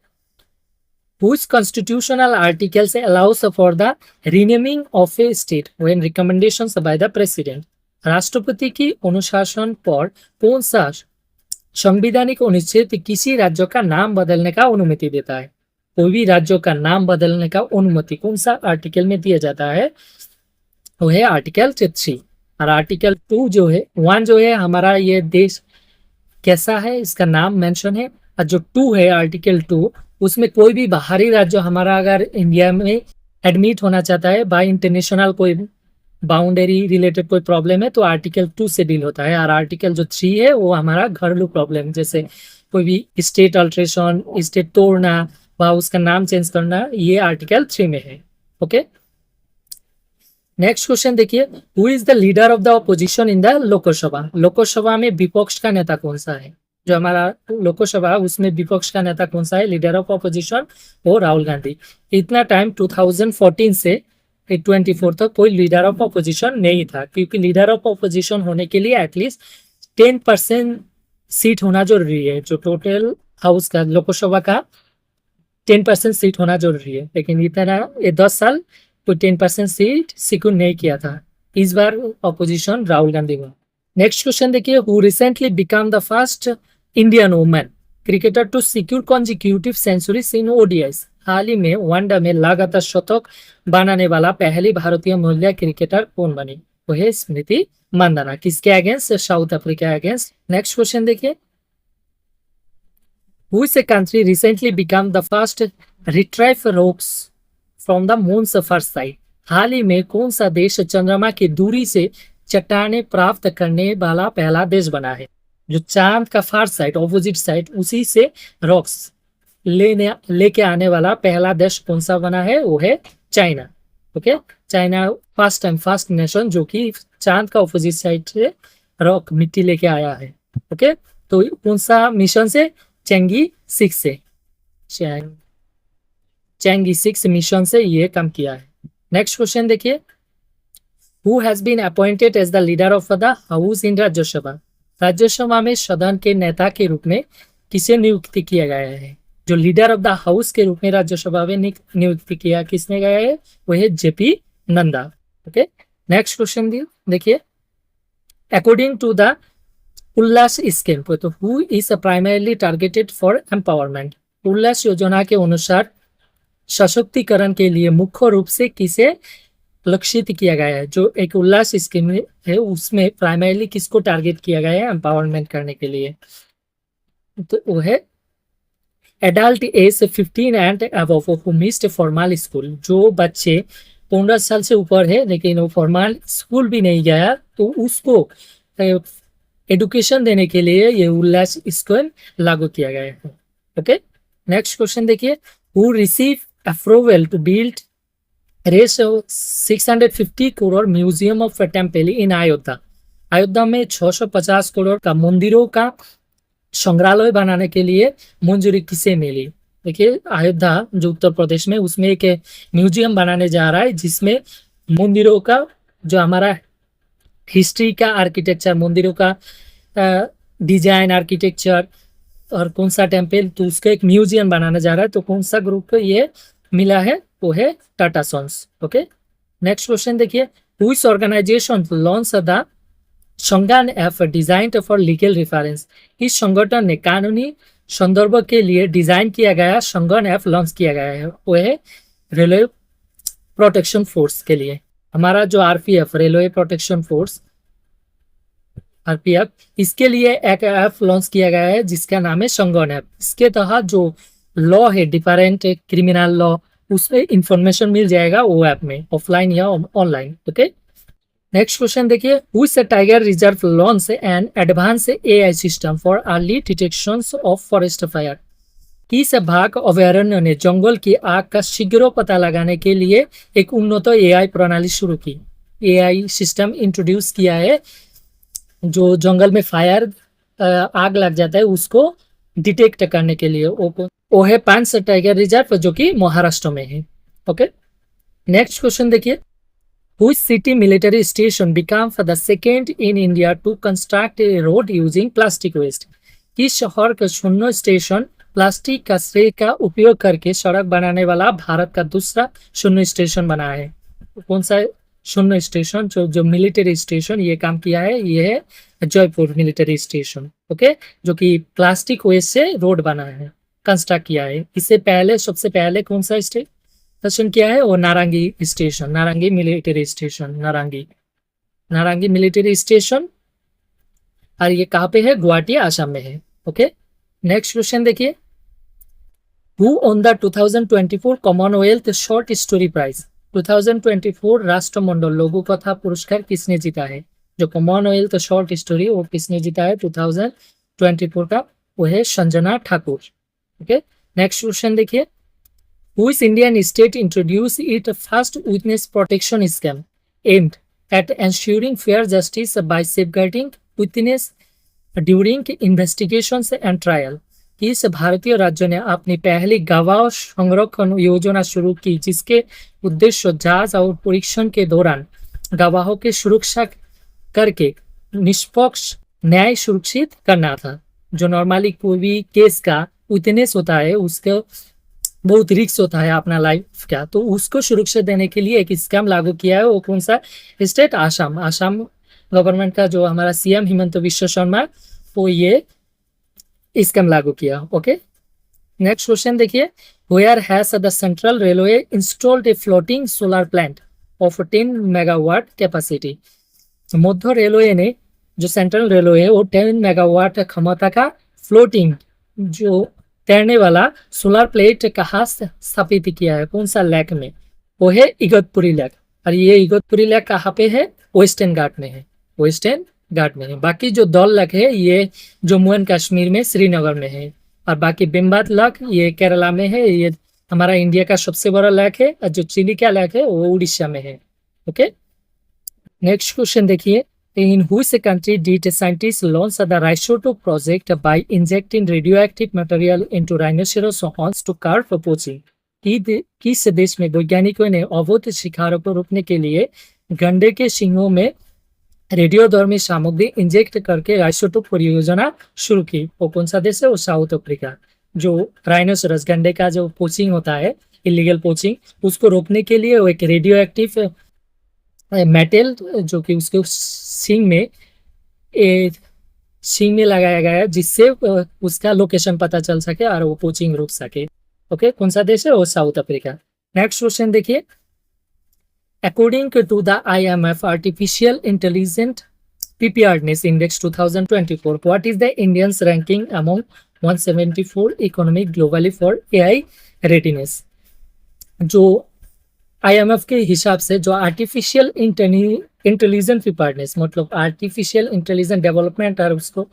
Which constitutional articles allows for the renaming of a state when recommendations by the president? राष्ट्रपति की अनुशासन पर कौन सा संवैधानिक अनुच्छेद किसी राज्य का नाम बदलने का अनुमति देता है? कोई भी राज्यों का नाम बदलने का अनुमति कौन सा आर्टिकल में दिया जाता है? वो है आर्टिकल 3। और आर्टिकल 2 जो है 1 जो है हमारा ये देश कैसा है इसका नाम मेंशन है, और जो 2 है आर्टिकल 2 उसमें कोई भी बाहरी राज्य हमारा अगर इंडिया में एडमिट होना चाहता है बाय इंटरनेशनल कोई बाउंड्री रिलेटेड कोई प्रॉब्लम है तो आर्टिकल 2 से डील होता है। और आर्टिकल जो 3 है वो हमारा घरेलू प्रॉब्लम, जैसे कोई भी स्टेट अल्ट्रेशन, स्टेट तोड़ना व उसका नाम चेंज करना, ये आर्टिकल 3 में है। ओके, नेक्स्ट क्वेश्चन देखिए, who is the leader of the opposition in the Lok Sabha? Lok Sabha में विपक्ष का नेता कौन सा है? जो हमारा लोकसभा उसमें विपक्ष का नेता कौन सा है? लीडर ऑफ ऑपोजिशन वो राहुल गांधी। इतना टाइम 2014 से 24 तक कोई लीडर ऑफ ऑपोजिशन नहीं था, क्योंकि लीडर ऑफ ऑपोजिशन होने के लिए एटलीस्ट 10% सीट होना जरूरी है। जो टोटल हाउस का लोकसभा का 10% सीट होना जरूरी है, लेकिन इतना ये 10 साल कोई 10% सीट सिक्योर नहीं किया था। इस बार ऑपोजिशन राहुल गांधी हुआ। नेक्स्ट क्वेश्चन देखिए, who recently become the first Indian women cricketer to secure consecutive centuries in ODIs? हाल ही में वनडे में लगातार शतक बनाने वाला पहली भारतीय महिला क्रिकेटर कौन बनी? वो है स्मृति मंदाना। किसके against? South Africa against. Next question देखिए, Which country recently became the first retrieve rocks from the moon's first side? हाल ही में कौन सा देश चंद्रमा की दूरी से चट्टाने प्राप्त करने वाला पहला देश बना है? जो चांद का फार साइड, ऑपोजिट साइड, उसी से रॉक्स लेके आने वाला पहला देश कौन सा बना है? वो है China. Okay, China first nation जो कि चांद का ऑपोजिट साइड से रॉक मिट्टी लेके आया है। ओके, तो कौन सा मिशन से? चैंगी 6 से, चैंगी 6 मिशन से ये काम किया है। नेक्स्ट क्वेश्चन देखिए, who has been appointed as the leader of the house in Rajya Sabha? Rajya Sabha में सदन के नेता के रूप में किसे नियुक्त किया गया है? जो लीडर ऑफ द हाउस के रूप में राज्यसभा में नियुक्त किया किसने गया है? वो है JP Nadda. Okay, next question देखिए, according to the Ullas scheme, तो who is primarily targeted for empowerment? Ullas योजना के अनुसार सशक्तिकरण के लिए मुख्य रूप से किसे लक्षित किया गया है? जो एक उल्लास स्कीम है उसमें प्राइमरली किसको टारगेट किया गया है एम्पावरमेंट करने के लिए? तो वो है adult age 15 and above who missed formal school. जो बच्चे 15 साल से ऊपर है लेकिन वो फॉर्मल स्कूल भी नहीं गया, तो उसको एडुकेशन देने के लिए ये उल्लास स्कीम लागू किया गया है। ओके, नेक्स्ट क्वेश्चन देखिए, who receive approval to build रेस 650 crore museum of temple in Ayodhya. Ayodhya में 650 करोड़ का मंदिरों का संग्रहालय बनाने के लिए मंजूरी किसे मिली? देखिए, अयोध्या जो उत्तर प्रदेश में, उसमें एक म्यूजियम बनाने जा रहा है जिसमें मंदिरों का जो हमारा हिस्ट्री का आर्किटेक्चर, मंदिरों का डिजाइन आर्किटेक्चर और कौन सा टेम्पल, तो उसका एक म्यूजियम बनाने जा रहा है। तो कौन सा ग्रुप को ये मिला है? वो है Tata Sons. Okay, next question देखिए, which organisation launch the Sanjnan app design for legal reference. इस संगठन ने कानूनी संदर्भ के लिए डिजाइन किया गया संज्ञान ऐप लॉन्च किया गया है, वो है रेलवे प्रोटेक्शन फोर्स के लिए। हमारा जो RPF, railway protection force, RPF, इसके लिए एक ऐप लॉन्च किया गया है जिसका नाम है संज्ञान ऐप। इसके तहत जो लॉ है, डिफरेंट क्रिमिनल लॉ, उसमें इंफॉर्मेशन मिल जाएगा वो ऐप में, ऑफलाइन या ऑनलाइन। ओके, नेक्स्ट क्वेश्चन देखिए, which tiger reserve launch an advance AI system for early detection of forest fire. किस भाग अभयारण्य ने जंगल की आग का शीघ्र पता लगाने के लिए एक उन्नत एआई प्रणाली शुरू की? एआई सिस्टम इंट्रोड्यूस किया है जो जंगल में फायर आग लग जाता है उसको डिटेक्ट करने के लिए। वो है पांच टाइगर रिजर्व जो कि महाराष्ट्र में है। ओके, नेक्स्ट क्वेश्चन देखिए, Which city military station became the second in India to construct a road using plastic waste? किस शहर का शून्य स्टेशन प्लास्टिक का श्रेय का उपयोग करके सड़क बनाने वाला भारत का दूसरा शून्य स्टेशन बना है? कौन सा शून्य स्टेशन जो मिलिट्री स्टेशन ये काम किया है? ये है जयपुर मिलिट्री स्टेशन। ओके, जो कि प्लास्टिक वेस्ट से रोड बना है, कंस्ट्रक्ट किया है। इससे पहले, सबसे पहले कौन सा स्टेशन किया है? वो Narangi station, Narangi military station, Narangi military station. और ये कहाँ पे है? गुवाहाटी, आसाम में है। ओके, नेक्स्ट क्वेश्चन देखिए, who won the 2024 Commonwealth short story prize. 2024 राष्ट्रमंडल लघु कथा पुरस्कार किसने जीता है? जो कॉमनवेल्थ शॉर्ट स्टोरी, वो किसने जीता है 2024 का? वो है Sanjana Thakur. Okay, next question देखिए, Which Indian state introduced its first witness protection scheme aimed at ensuring fair justice by safeguarding witness during investigations and trial? किस भारतीय राज्य ने अपनी पहली गवाह संरक्षण योजना शुरू की जिसके उद्देश्य जांच और परीक्षण के दौरान गवाहों की सुरक्षा करके निष्पक्ष न्याय सुरक्षित करना था? जो नॉर्मली कोई भी केस का विटनेस होता है उसके बहुत रिस्क होता है अपना लाइफ का, तो उसको सुरक्षा देने के लिए एक स्कीम लागू किया है। वो कौन सा स्टेट? आसाम। आसाम गवर्नमेंट का जो हमारा सीएम हिमंत विश्व शर्मा, वो ये स्कीम लागू किया। ओके, नेक्स्ट क्वेश्चन देखिए, where has the central railway installed a floating solar plant of 10 megawatt capacity. मध्य रेलवे ने, जो सेंट्रल रेलवे है, वो 10 मेगावाट क्षमता का फ्लोटिंग जो तैरने वाला सोलर प्लेट कहाँ स्थापित किया है? कौन सा लेक में? वो है इगतपुरी लेक। और ये इगतपुरी लेक कहाँ पे है? वेस्टर्न घाट में है, वेस्टर्न घाट में है। बाकी जो दौल लेक है ये जम्मू एंड कश्मीर में श्रीनगर में है, और बाकी बिम्बात लेक ये केरला में है। ये हमारा इंडिया का सबसे बड़ा लेक है, और जो चिलिका लेक है वो उड़ीसा में है। ओके, नेक्स्ट क्वेश्चन देखिए, in which country did scientists launch the Rhizotope project by injecting radioactive material into rhinoceros horns to curb poaching? किस देश में वैज्ञानिकों ने अवैध शिकारों को रोकने के लिए गंडे के सींगों में रेडियोधर्मी सामग्री इंजेक्ट करके राइसोटोप परियोजना शुरू की? वो कौन सा देश है? वो साउथ अफ्रीका। जो राइनोसरस गंडे का जो पोचिंग होता है, इलीगल पोचिंग, उसको रोकने के लिए वो एक रेडियो मेटल जो कि उसके सींग में लगाया गया है जिससे उसका लोकेशन पता चल सके और वो पोचिंग रुक सके। ओके, कौन सा देश है? वो साउथ अफ्रीका। नेक्स्ट क्वेश्चन देखिए, according to the IMF artificial intelligent preparedness index 2024, what is the Indians ranking among 174 economy globally for AI readiness? जो IMF के हिसाब से जो आर्टिफिशियल इंटेलिजेंट प्रिपेयर्डनेस मतलब आर्टिफिशियल इंटेलिजेंट डेवलपमेंट और उसको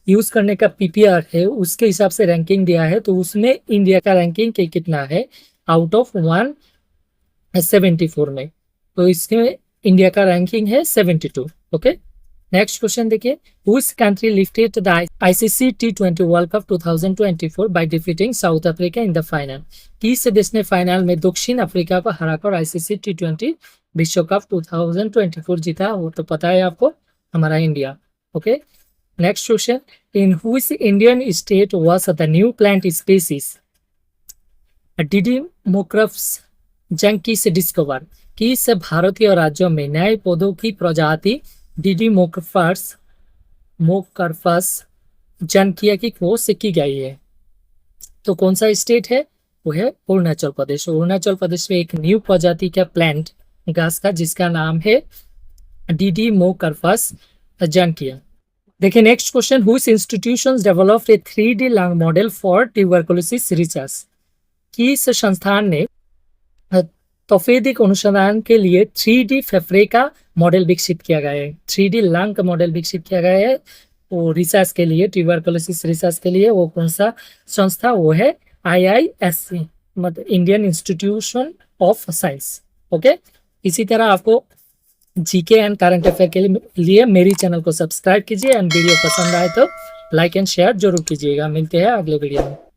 यूज करने का PPR है, उसके हिसाब से रैंकिंग दिया है। तो उसमें इंडिया का रैंकिंग कितना है आउट ऑफ 174 में, तो इसमें इंडिया का रैंकिंग है 72। ओके, नेक्स्ट क्वेश्चन देखिए, which country lifted the ICC T20 world cup 2024 by defeating south Africa in the final. किस देश ने फाइनल में दक्षिण अफ्रीका को हराकर ICC T20 विश्व कप 2024 जीता? वो तो पता है आपको, हमारा India. Okay, next question, in which Indian state was the new plant species Didymocarpus janakiae discover? किस भारतीय राज्यों में नए पौधों की प्रजाति डिडिमोक्रप्स जनकिया की खोज की गई है? तो कौन सा स्टेट है? वो है अरुणाचल प्रदेश। अरुणाचल प्रदेश में एक न्यू प्रजाति का प्लांट घास का जिसका नाम है डिडिमोक्रप्स जनकिया। देखिए next question, which institutions developed A 3D lung model for tuberculosis research? किस संस्थान ने तपेदिक अनुसंधान के लिए 3D फेफड़े का मॉडल विकसित किया गया है? 3D लंग का मॉडल विकसित किया गया है वो रिसर्च के लिए, ट्यूबरकुलोसिस रिसर्च के लिए। वो कौन सा संस्था? वो है IISC मतलब Indian institution of science. Okay, इसी तरह आपको GK एंड करंट अफेयर के लिए मेरी चैनल को सब्सक्राइब कीजिए एंड वीडियो पसंद आए तो लाइक एंड शेयर जरूर कीजिएगा। मिलते हैं अगले वीडियो में।